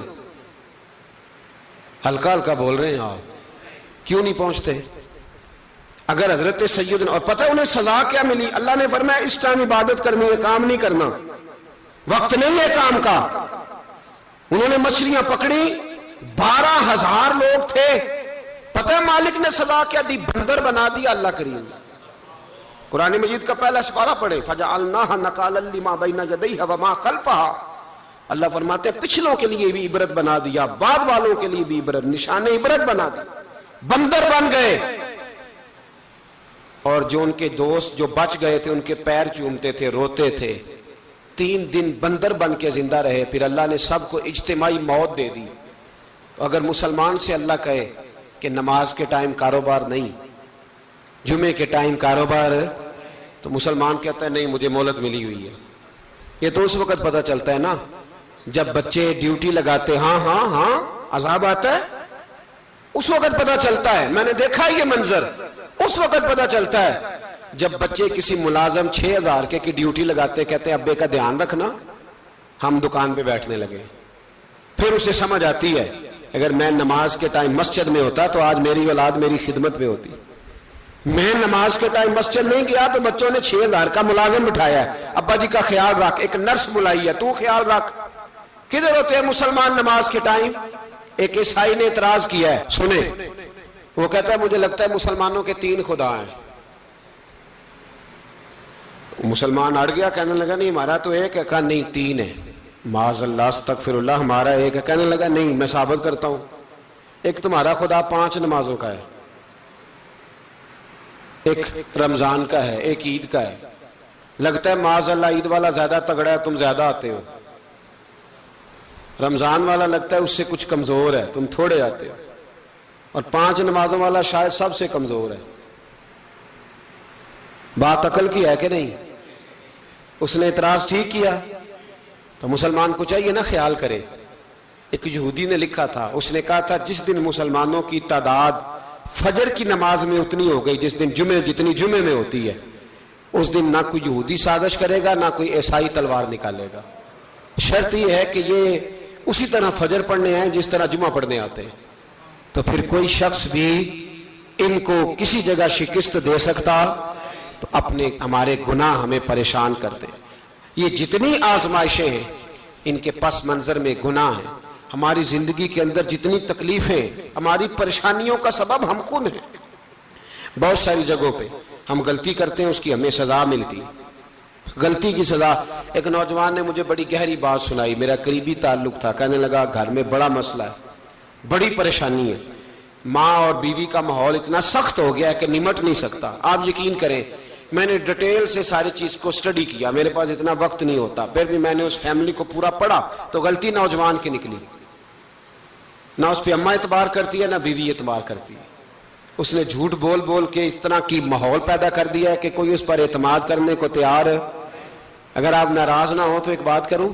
ہلکا ہلکا بول رہے ہیں آپ، کیوں نہیں پہنچتے؟ اگر حضرت سیدنا، اور پتہ انہیں سزا کیا ملی؟ اللہ نے فرمایا اس ٹائم عبادت کرنی ہے، کام نہیں کرنا، وقت نہیں ہے کام کا۔ انہوں نے مچھلیاں پکڑی، 12,000 لوگ تھے، پتہ ہے مالک نے سزا کیا دی؟ بندر بنا دیا اللہ کریم۔ قرآن مجید کا پہلا سپارہ پڑھے، فَجَعَلْنَاهَا نَكَالًا لِمَا بَيْنَ يَدَيْهَا وَمَا خَلْفَهَا۔ اللہ فرماتے ہیں پچھلوں کے لیے بھی عبرت بنا دیا، بعد والوں کے لیے بھی عبرت، نشان عبرت بنا دیا۔ بندر بن گئے، اور جو ان کے دوست جو بچ گئے تھے ان کے پیر چومتے تھے، روتے تھے۔ 3 دن بندر بن کے زندہ رہے، پھر اللہ نے سب کو اجتماعی موت دے دی۔ تو اگر مسلمان سے اللہ کہے کہ نماز کے ٹائم کاروبار نہیں، جمعے کے ٹائم کاروبار، تو مسلمان کہتا ہے نہیں مجھے مہلت ملی ہوئی ہے۔ یہ تو اس وقت پتہ چلتا ہے نا جب بچے ڈیوٹی لگاتے، ہاں ہاں ہاں عذاب آتا ہے، اس وقت پتہ چلتا ہے۔ میں نے دیکھا یہ منظر، اس وقت پتہ چلتا ہے جب بچے کسی ملازم 6,000 کی ڈیوٹی لگاتے، کہتے ہیں ابے کا دھیان رکھنا، ہم دکان پہ بیٹھنے لگے۔ پھر اسے سمجھ آتی ہے اگر میں نماز کے ٹائم مسجد میں ہوتا تو آج میری اولاد میری خدمت پہ ہوتی۔ میں نماز کے ٹائم مسجد نہیں گیا تو بچوں نے 6,000 کا ملازم بٹھایا ہے، ابا جی کا خیال رکھ، ایک نرس بلائی ہے تو خیال رکھ۔ کدھر ہوتے ہیں مسلمان نماز کے ٹائم؟ ایک عیسائی نے اعتراض کیا ہے، سنیں، وہ کہتا ہے مجھے لگتا ہے مسلمانوں کے 3 خدا ہیں۔ مسلمان اڑ گیا، کہنے لگا نہیں ہمارا تو ایک ہے، کہا نہیں 3 ہے، معاذ اللہ استغفر اللہ، ہمارا ایک ہے۔ کہنے لگا نہیں میں ثابت کرتا ہوں، ایک تمہارا خدا 5 نمازوں کا ہے، ایک رمضان کا ہے، ایک عید کا ہے۔ لگتا ہے معاذ اللہ عید والا زیادہ تگڑا ہے، تم زیادہ آتے ہو۔ رمضان والا لگتا ہے اس سے کچھ کمزور ہے، تم تھوڑے آتے ہو۔ اور 5 نمازوں والا شاید سب سے کمزور ہے۔ بات عقل کی ہے کہ نہیں؟ اس نے اعتراض ٹھیک کیا تو مسلمان کو چاہیے نا خیال کرے۔ ایک یہودی نے لکھا تھا، اس نے کہا تھا جس دن مسلمانوں کی تعداد فجر کی نماز میں اتنی ہو گئی جس دن جتنی جمعے میں ہوتی ہے، اس دن نہ کوئی یہودی سازش کرے گا نہ کوئی عیسائی تلوار نکالے گا۔ شرط یہ ہے کہ یہ اسی طرح فجر پڑھنے آئیں جس طرح جمعہ پڑھنے آتے ہیں، تو پھر کوئی شخص بھی ان کو کسی جگہ شکست دے سکتا تو اپنے ہمارے گناہ ہمیں پریشان کرتے۔ یہ جتنی آزمائشیں ہیں ان کے پس منظر میں گناہ ہیں۔ ہماری زندگی کے اندر جتنی تکلیفیں، ہماری پریشانیوں کا سبب ہم خود ہیں۔ بہت ساری جگہوں پہ ہم غلطی کرتے ہیں، اس کی ہمیں سزا ملتی، غلطی کی سزا۔ ایک نوجوان نے مجھے بڑی گہری بات سنائی، میرا قریبی تعلق تھا، کہنے لگا گھر میں بڑا مسئلہ ہے، بڑی پریشانی ہے، ماں اور بیوی کا ماحول اتنا سخت ہو گیا ہے کہ نمٹ نہیں سکتا۔ آپ یقین کریں میں نے ڈیٹیل سے ساری چیز کو سٹڈی کیا، میرے پاس اتنا وقت نہیں ہوتا، پھر بھی میں نے اس فیملی کو پورا پڑھا تو غلطی نوجوان کی نکلی۔ نہ اس پہ اماں اعتبار کرتی ہے نہ بیوی اعتبار کرتی ہے۔ اس نے جھوٹ بول بول کے اس طرح کی ماحول پیدا کر دیا ہے کہ کوئی اس پر اعتماد کرنے کو تیار ہے۔ اگر آپ ناراض نہ ہو تو ایک بات کروں،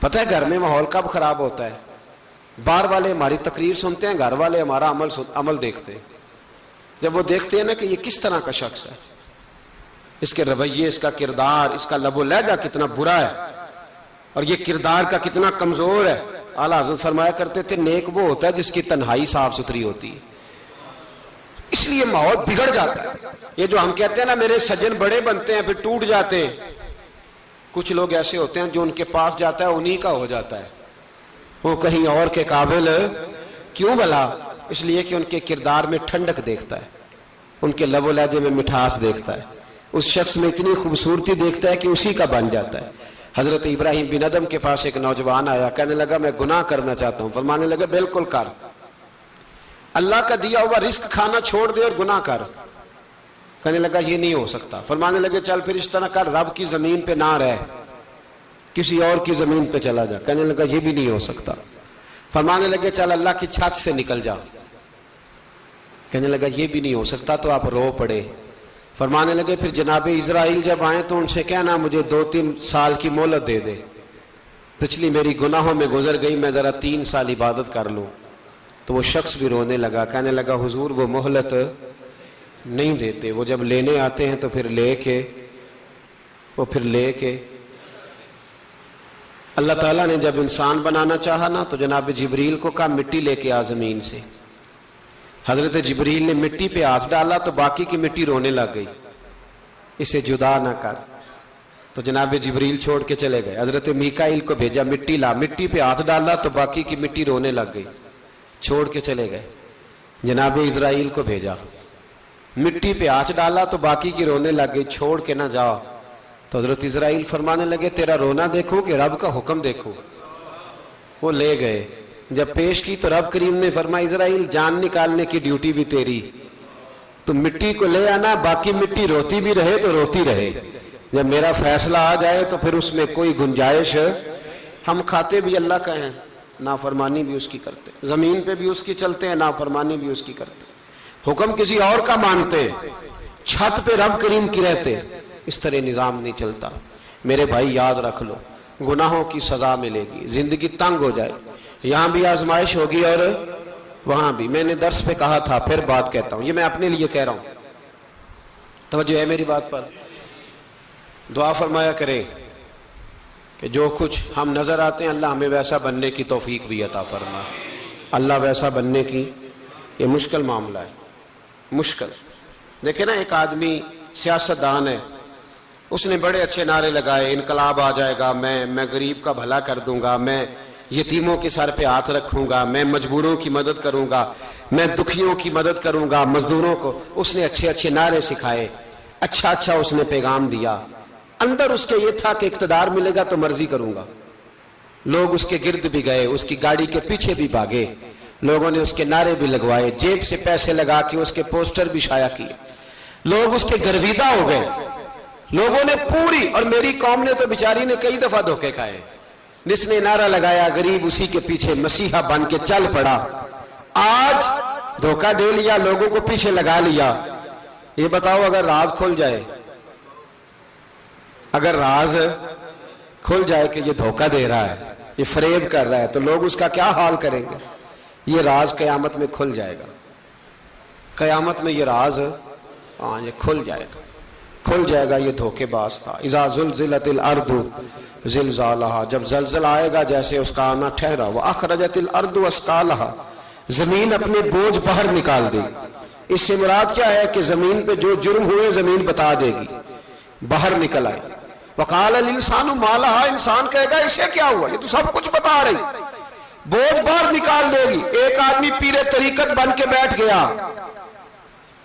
پتہ ہے گھر میں ماحول کب خراب ہوتا ہے؟ باہر والے ہماری تقریر سنتے ہیں، گھر والے ہمارا عمل دیکھتے ہیں۔ جب وہ دیکھتے ہیں نا کہ یہ کس طرح کا شخص ہے، اس کے رویے، اس کا کردار، اس کا لب و لہجہ کتنا برا ہے اور یہ کردار کا کتنا کمزور ہے۔ اعلیٰ حضرت فرمایا کرتے تھے نیک وہ ہوتا ہے جس کی تنہائی صاف ستھری ہوتی ہے۔ اس لیے ماحول بگڑ جاتا ہے۔ یہ جو ہم کہتے ہیں نا میرے سجن بڑے بنتے ہیں پھر ٹوٹ جاتے ہیں، کچھ لوگ ایسے ہوتے ہیں جو ان کے پاس جاتا ہے انہی کا ہو جاتا ہے، وہ کہیں اور کے قابل کیوں بھلا؟ اس لیے کہ ان کے کردار میں ٹھنڈک دیکھتا ہے، ان کے لب و لہجے میں مٹھاس دیکھتا ہے، اس شخص میں اتنی خوبصورتی دیکھتا ہے کہ اسی کا بن جاتا ہے۔ حضرت ابراہیم بن ادم کے پاس ایک نوجوان آیا، کہنے لگا میں گناہ کرنا چاہتا ہوں۔ فرمانے لگا بالکل کر، اللہ کا دیا ہوا رزق کھانا چھوڑ دے اور گناہ کر۔ کہنے لگا یہ نہیں ہو سکتا۔ فرمانے لگے چل پھر اس طرح کر، رب کی زمین پہ نہ رہ، کسی اور کی زمین پہ چلا جا۔ کہنے لگا یہ بھی نہیں ہو سکتا۔ فرمانے لگے چل اللہ کی چھت سے نکل جا۔ کہنے لگا یہ بھی نہیں ہو سکتا، تو آپ رو پڑے۔ فرمانے لگے پھر جناب اسرائیل جب آئیں تو ان سے کہنا مجھے 2-3 سال کی مہلت دے دے، پچھلی میری گناہوں میں گزر گئی، میں ذرا 3 سال عبادت کر لوں۔ تو وہ شخص بھی رونے لگا، کہنے لگا حضور وہ مہلت نہیں دیتے، وہ جب لینے آتے ہیں تو پھر لے کے اللہ تعالیٰ نے جب انسان بنانا چاہا نا تو جناب جبریل کو کہا مٹی لے کے آ زمین سے۔ حضرت جبریل نے مٹی پہ ہاتھ ڈالا تو باقی کی مٹی رونے لگ گئی، اسے جدا نہ کر۔ تو جناب جبریل چھوڑ کے چلے گئے۔ حضرت میکائیل کو بھیجا، مٹی لا، مٹی پہ ہاتھ ڈالا تو باقی کی مٹی رونے لگ گئی، چھوڑ کے چلے گئے۔ جناب اسرائیل کو بھیجا، مٹی پہ ہاتھ ڈالا تو باقی کی رونے لگ گئی، چھوڑ کے نہ جاؤ۔ تو حضرت اسرائیل فرمانے لگے تیرا رونا دیکھو کہ رب کا حکم دیکھو۔ وہ لے گئے، جب پیش کی تو رب کریم نے فرمایا اسرائیل جان نکالنے کی ڈیوٹی بھی تیری، تو مٹی کو لے آنا، باقی مٹی روتی بھی رہے تو روتی رہے، جب میرا فیصلہ آ جائے تو پھر اس میں کوئی گنجائش، ہم کھاتے بھی اللہ کا ہیں، نافرمانی بھی اس کی کرتے، زمین پہ بھی اس کی چلتے ہیں، نافرمانی بھی اس کی کرتے، حکم کسی اور کا مانتے، چھت پہ رب کریم کی رہتے۔ اس طرح نظام نہیں چلتا۔ میرے بھائی یاد رکھ لو، گناہوں کی سزا ملے گی، زندگی تنگ ہو جائے، یہاں بھی آزمائش ہوگی اور وہاں بھی۔ میں نے درس پہ کہا تھا، پھر بات کہتا ہوں، یہ میں اپنے لیے کہہ رہا ہوں، توجہ ہے میری بات پر۔ دعا فرمایا کریں کہ جو کچھ ہم نظر آتے ہیں اللہ ہمیں ویسا بننے کی توفیق بھی عطا فرما۔ اللہ ویسا بننے کی، یہ مشکل معاملہ ہے، مشکل۔ دیکھیں نا ایک آدمی سیاستدان ہے، اس نے بڑے اچھے نعرے لگائے، انقلاب آ جائے گا، میں غریب کا بھلا کر دوں گا، میں یتیموں کے سر پہ ہاتھ رکھوں گا، میں مجبوروں کی مدد کروں گا، میں دکھیوں کی مدد کروں گا، مزدوروں کو۔ اس نے اچھے اچھے نعرے سکھائے، اچھا اس نے پیغام دیا، اندر اس کے یہ تھا کہ اقتدار ملے گا تو مرضی کروں گا۔ لوگ اس کے گرد بھی گئے، اس کی گاڑی کے پیچھے بھی بھاگے، لوگوں نے اس کے نعرے بھی لگوائے، جیب سے پیسے لگا کے اس کے پوسٹر بھی شائع کیے، لوگ اس کے گرویدہ ہو گئے، لوگوں نے پوری، اور میری قوم نے تو بیچاری نے کئی دفعہ دھوکے کھائے، جس نے نعرہ لگایا غریب اسی کے پیچھے مسیحا بن کے چل پڑا۔ آج دھوکہ دے لیا، لوگوں کو پیچھے لگا لیا۔ یہ بتاؤ اگر راز کھل جائے، اگر راز کھل جائے کہ یہ دھوکہ دے رہا ہے، یہ فریب کر رہا ہے، تو لوگ اس کا کیا حال کریں گے؟ یہ راز قیامت میں کھل جائے گا، قیامت میں یہ راز یہ کھل جائے گا، یہ دھوکے باز تھا۔ اذا زلزلت الارض زلزالہا، جب زلزلہ آئے گا جیسے اس کا آنا ٹھہرا، واخرجت الارض اثقالہا، زمین اپنے بوجھ باہر نکال دے گی۔ اس سے مراد کیا ہے کہ زمین پہ جو جرم ہوئے زمین بتا دے گی، باہر نکل آئے۔ وقال الانسان ما لہا، انسان کہے گا اسے کیا ہوا، یہ تو سب کچھ بتا رہی، بوجھ باہر نکال دے گی۔ ایک آدمی پیر طریقت بن کے بیٹھ گیا،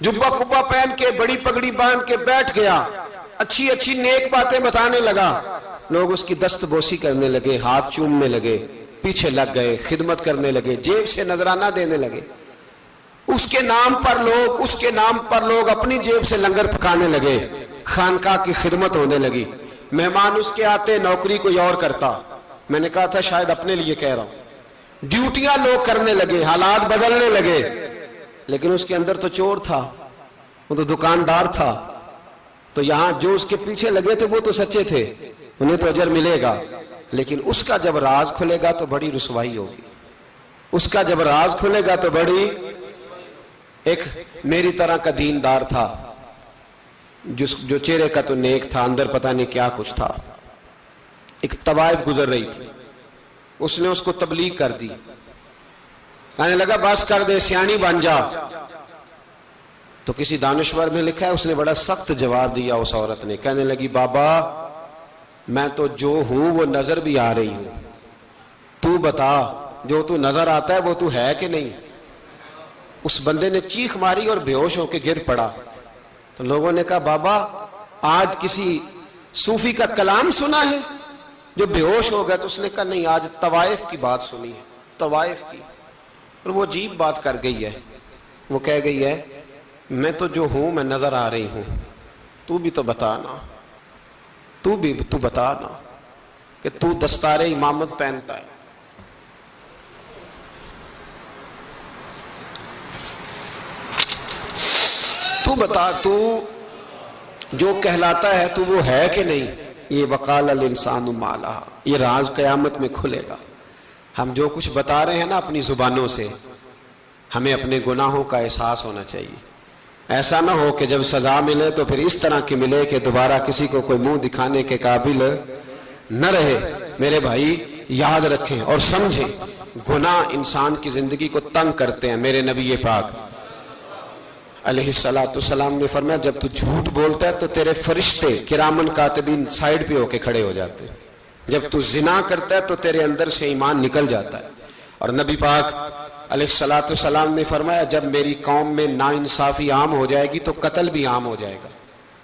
جبہ کبہ پہن کے، بڑی پگڑی باندھ کے بیٹھ گیا، اچھی اچھی نیک باتیں بتانے لگا، لوگ اس کی دست بوسی کرنے لگے، ہاتھ چومنے لگے، پیچھے لگ گئے، خدمت کرنے لگے، جیب سے نذرانہ دینے لگے، اس کے نام پر لوگ اپنی جیب سے لنگر پکانے لگے، خانقاہ کی خدمت ہونے لگی، مہمان اس کے آتے، نوکری کوئی اور کرتا۔ میں نے کہا تھا شاید اپنے لیے کہہ رہا ہوں، ڈیوٹیاں لوگ کرنے لگے، حالات بدلنے لگے، لیکن اس کے اندر تو چور تھا، وہ تو دکاندار تھا، تو یہاں جو اس کے پیچھے لگے تھے وہ تو سچے تھے، انہیں تو اجر ملے گا، لیکن اس کا جب راز کھلے گا تو بڑی رسوائی ہوگی، اس کا جب راز کھلے گا تو بڑی۔ ایک میری طرح کا دیندار تھا، جو چہرے کا تو نیک تھا، اندر پتہ نہیں کیا کچھ تھا۔ ایک طوائف گزر رہی تھی، اس نے اس کو تبلیغ کر دی، کہنے لگا بس کر دے، سیانی بن جا۔ تو کسی دانشور میں لکھا ہے اس نے بڑا سخت جواب دیا، اس عورت نے کہنے لگی بابا میں تو جو ہوں وہ نظر بھی آ رہی ہوں، تو بتا جو تو نظر آتا ہے وہ تو ہے کہ نہیں؟ اس بندے نے چیخ ماری اور بے ہوش ہو کے گر پڑا. تو لوگوں نے کہا بابا آج کسی صوفی کا کلام سنا ہے جو بے ہوش ہو گیا؟ تو اس نے کہا نہیں، آج طوائف کی بات سنی ہے، طوائف کی. اور وہ عجیب بات کر گئی ہے، وہ کہہ گئی ہے میں تو جو ہوں میں نظر آ رہی ہوں، تو بھی تو بتانا، تو بتانا کہ تو دستار امامت پہنتا ہے. تو بتا تو جو کہلاتا ہے تو وہ ہے کہ نہیں؟ یہ وقال الانسان ما لہا، یہ راز قیامت میں کھلے گا. ہم جو کچھ بتا رہے ہیں نا اپنی زبانوں سے، ہمیں اپنے گناہوں کا احساس ہونا چاہیے. ایسا نہ ہو کہ جب سزا ملے تو پھر اس طرح کی ملے کہ دوبارہ کسی کو کوئی منہ دکھانے کے قابل نہ رہے. میرے بھائی یاد رکھیں اور سمجھیں، گناہ انسان کی زندگی کو تنگ کرتے ہیں. میرے نبی پاک علیہ السلام نے فرمایا جب تو جھوٹ بولتا ہے تو تیرے فرشتے کرامن کاتبین سائیڈ پہ ہو کے کھڑے ہو جاتے ہیں. جب تو زنا کرتا ہے تو تیرے اندر سے ایمان نکل جاتا ہے. اور نبی پاک علیہ السلام نے فرمایا جب میری قوم میں ناانصافی عام ہو جائے گی تو قتل بھی عام ہو جائے گا.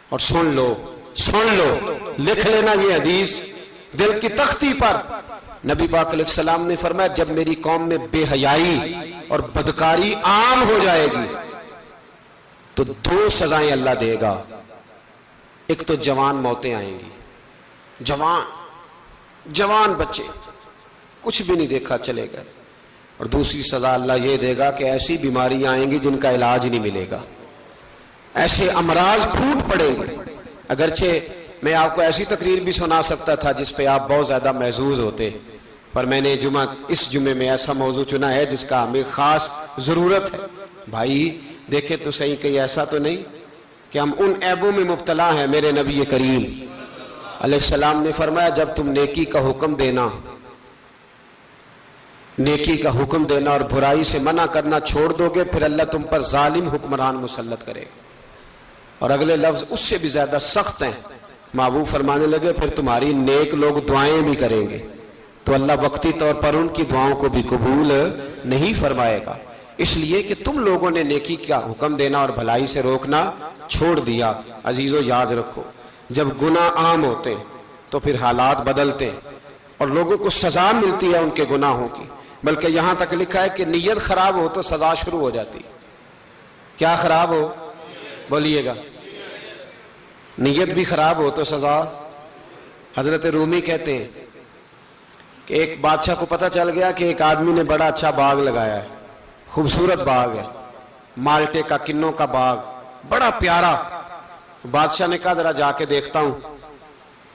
اور سن لو لکھ لینا یہ حدیث دل کی تختی پر. نبی پاک علیہ السلام نے فرمایا جب میری قوم میں بے حیائی اور بدکاری عام ہو جائے گی تو 2 سزائیں اللہ دے گا. ایک تو جوان موتیں آئیں گی، جوان بچے کچھ بھی نہیں دیکھا چلے گئے. اور دوسری سزا اللہ یہ دے گا کہ ایسی بیماریاں آئیں گی جن کا علاج نہیں ملے گا، ایسے امراض پھوٹ پڑیں گے. اگرچہ میں آپ کو ایسی تقریر بھی سنا سکتا تھا جس پہ آپ بہت زیادہ محظوظ ہوتے، پر میں نے اس جمعے میں ایسا موضوع چنا ہے جس کا ہمیں خاص ضرورت ہے. بھائی دیکھیں تو صحیح کہ ایسا تو نہیں کہ ہم ان عیبوں میں مبتلا ہیں. میرے نبی کریم علیہ السلام نے فرمایا جب تم نیکی کا حکم دینا اور برائی سے منع کرنا چھوڑ دو گے پھر اللہ تم پر ظالم حکمران مسلط کرے گا. اور اگلے لفظ اس سے بھی زیادہ سخت ہیں. محبوب فرمانے لگے پھر تمہاری نیک لوگ دعائیں بھی کریں گے تو اللہ وقتی طور پر ان کی دعاؤں کو بھی قبول نہیں فرمائے گا، اس لیے کہ تم لوگوں نے نیکی کا حکم دینا اور بھلائی سے روکنا چھوڑ دیا. عزیزو یاد رکھو جب گناہ عام ہوتے تو پھر حالات بدلتے اور لوگوں کو سزا ملتی ہے ان کے گناہوں کی. بلکہ یہاں تک لکھا ہے کہ نیت خراب ہو تو سزا شروع ہو جاتی. کیا خراب ہو؟ بولیے گا. نیت بھی خراب ہو تو سزا. حضرت رومی کہتے ہیں کہ ایک بادشاہ کو پتہ چل گیا کہ ایک آدمی نے بڑا اچھا باغ لگایا ہے، خوبصورت باغ ہے، مالٹے کا کنوں کا باغ بڑا پیارا. بادشاہ نے کہا ذرا جا کے دیکھتا ہوں.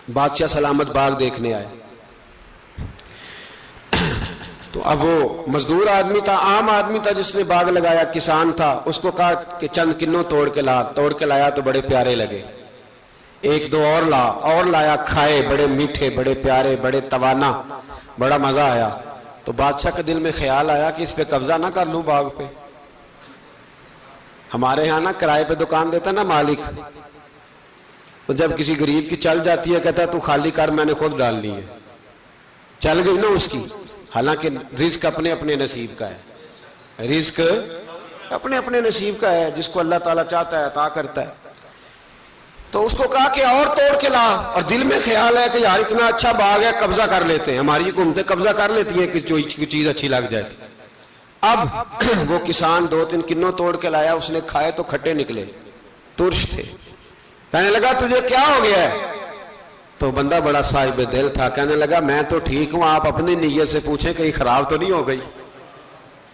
بادشاہ سلامت باغ دیکھنے آئے تو اب وہ مزدور آدمی تھا، عام آدمی تھا جس نے باغ لگایا، کسان تھا. اس کو کہا کہ چند کنوں توڑ کے لایا تو بڑے پیارے لگے. 1-2 اور لایا، کھائے، بڑے میٹھے، بڑے پیارے، بڑے توانا، بڑا مزہ آیا. تو بادشاہ کے دل میں خیال آیا کہ اس پہ قبضہ نہ کر لوں باغ پہ. ہمارے ہاں نا کرائے پہ دکان دیتا نا مالک، تو جب کسی غریب کی چل جاتی ہے کہتا ہے تو خالی کر، میں نے خود ڈال لی ہے. چل گئی نا اس کی. حالانکہ رزق اپنے اپنے نصیب کا ہے، رزق اپنے اپنے نصیب کا ہے، جس کو اللہ تعالیٰ چاہتا ہے عطا کرتا ہے. تو اس کو کہا کہ اور توڑ کے لا، اور دل میں خیال ہے کہ یار اتنا اچھا باغ ہے قبضہ کر لیتے ہیں. ہماری حکومتیں قبضہ کر لیتی ہیں کہ جو چیز اچھی لگ جائے. اب وہ کسان 2-3 کنوں توڑ کے لایا، اس نے کھائے تو کھٹے نکلے، ترش تھے. کہنے لگا تجھے کیا ہو گیا ہے؟ تو بندہ بڑا صاحب دل تھا، کہنے لگا میں تو ٹھیک ہوں، آپ اپنی نیت سے پوچھیں کہیں خراب تو نہیں ہو گئی.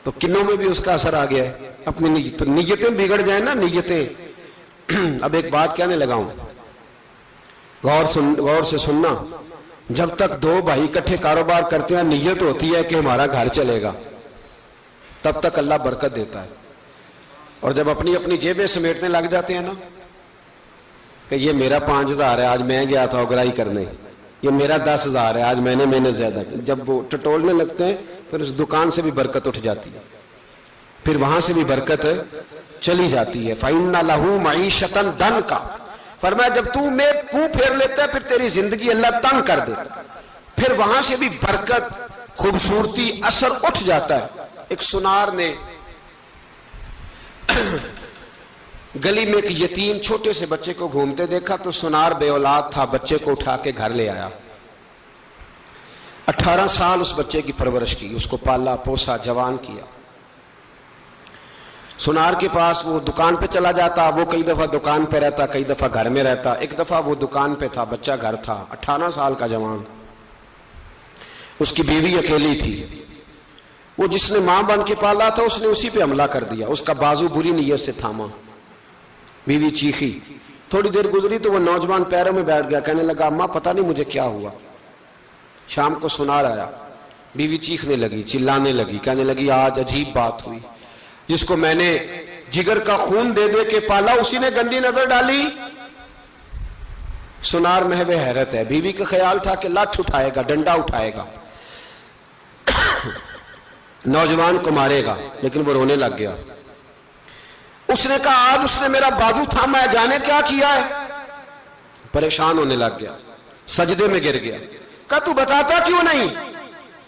تو کنوں میں بھی اس کا اثر آ گیا ہے. اپنی نیتیں بگڑ جائیں نا، نیتیں. اب ایک بات کہنے لگا ہوں، غور سے سننا. جب تک 2 بھائی اکٹھے کاروبار کرتے ہیں نیت ہوتی ہے کہ ہمارا گھر چلے گا، تب تک اللہ برکت دیتا ہے. اور جب اپنی اپنی جیبیں سمیٹنے لگ جاتے ہیں نا کہ یہ میرا 5,000 ہے آج میں گیا تھا اگرائی کرنے، یہ میرا 10,000 ہے آج میں نے محنت زیادہ کی، جب وہ ٹٹولنے لگتے ہیں پھر اس دکان سے بھی برکت اٹھ جاتی ہے، پھر وہاں سے بھی برکت چلی جاتی ہے. فَإِنَّ لَهُ مَعِيشَةً ضَنْكَ، فرمایا جب تو میں منہ پھیر لیتا ہے پھر تیری زندگی اللہ تنگ کر دیتا، پھر وہاں سے بھی برکت، خوبصورتی، اثر اٹھ جاتا ہے۔ ایک سنار نے گلی میں ایک یتیم چھوٹے سے بچے کو گھومتے دیکھا تو سنار بے اولاد تھا، بچے کو اٹھا کے گھر لے آیا، 18 سال اس بچے کی پرورش کی، اس کو پالا پوسا، جوان کیا۔ سنار کے پاس وہ دکان پہ چلا جاتا، وہ کئی دفعہ دکان پہ رہتا، کئی دفعہ گھر میں رہتا۔ ایک دفعہ وہ دکان پہ تھا، بچہ گھر تھا، 18 سال کا جوان، اس کی بیوی اکیلی تھی۔ وہ جس نے ماں بن کے پالا تھا اس نے اسی پہ حملہ کر دیا، اس کا بازو بری نیت سے تھاما، بیوی چیخی۔ تھوڑی دیر گزری تو وہ نوجوان پیروں میں بیٹھ گیا، کہنے لگا اماں پتہ نہیں مجھے کیا ہوا۔ شام کو سنار آیا، بیوی چیخنے لگی، چلانے لگی، کہنے لگی آج عجیب بات ہوئی، جس کو میں نے جگر کا خون دے دے کے پالا اسی نے گندی نظر ڈالی۔ سنار محو حیرت ہے، بیوی کا خیال تھا کہ لاٹھ اٹھائے گا، ڈنڈا اٹھائے گا، نوجوان کو مارے گا، لیکن وہ رونے لگ گیا۔ اس نے کہا آج اس نے میرا بازو تھاما ہے، جانے کیا کیا ہے، پریشان ہونے لگ گیا، سجدے میں گر گیا۔ کہا تو بتاتا کیوں نہیں؟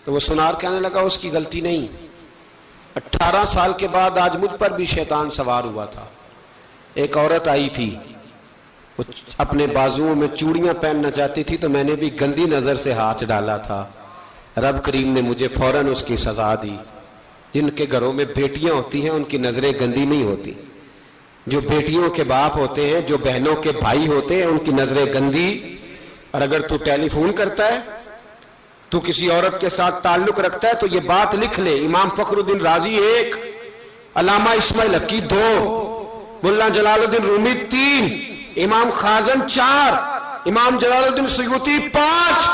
تو وہ سنار کہنے لگا اس کی غلطی نہیں، 18 سال کے بعد آج مجھ پر بھی شیطان سوار ہوا تھا۔ ایک عورت آئی تھی، وہ اپنے بازوؤں میں چوڑیاں پہننا چاہتی تھی تو میں نے بھی گندی نظر سے ہاتھ ڈالا تھا، رب کریم نے مجھے فوراً اس کی سزا دی۔ جن کے گھروں میں بیٹیاں ہوتی ہیں ان کی نظریں گندی نہیں ہوتی، جو بیٹیوں کے باپ ہوتے ہیں، جو بہنوں کے بھائی ہوتے ہیں، ان کی نظریں گندی۔ اور اگر تو ٹیلی فون کرتا ہے، تو کسی عورت کے ساتھ تعلق رکھتا ہے تو یہ بات لکھ لے، امام فخر الدین رازی 1، علامہ اسماعیل حقی 2، ملا جلال الدین رومی 3، امام خازن 4، امام جلال الدین سیوطی 5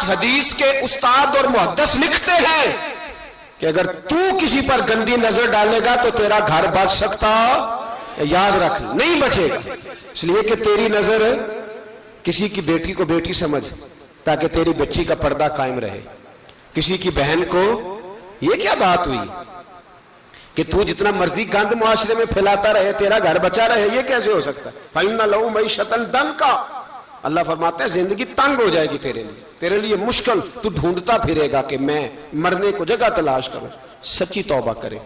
حدیث کے استاد اور محدث لکھتے ہیں کہ اگر تو کسی پر گندی نظر ڈالے گا تو تیرا گھر بچ سکتا، یاد رکھ نہیں بچے گا، اس لیے کہ تیری نظر کسی کی بیٹی کو بیٹی سمجھ تاکہ تیری بچی کا پردہ قائم رہے، کسی کی بہن کو۔ یہ کیا بات ہوئی کہ تو جتنا مرضی گند معاشرے میں پھیلاتا رہے تیرا گھر بچا رہے، یہ کیسے ہو سکتا ہے؟ فَإِنَّ لَهُ مَعِيشَةً ضَنْكَ، اللہ فرماتا ہے زندگی تنگ ہو جائے گی تیرے لیے مشکل، تو ڈھونڈتا پھرے گا کہ میں مرنے کو جگہ تلاش کروں۔ سچی توبہ کرے،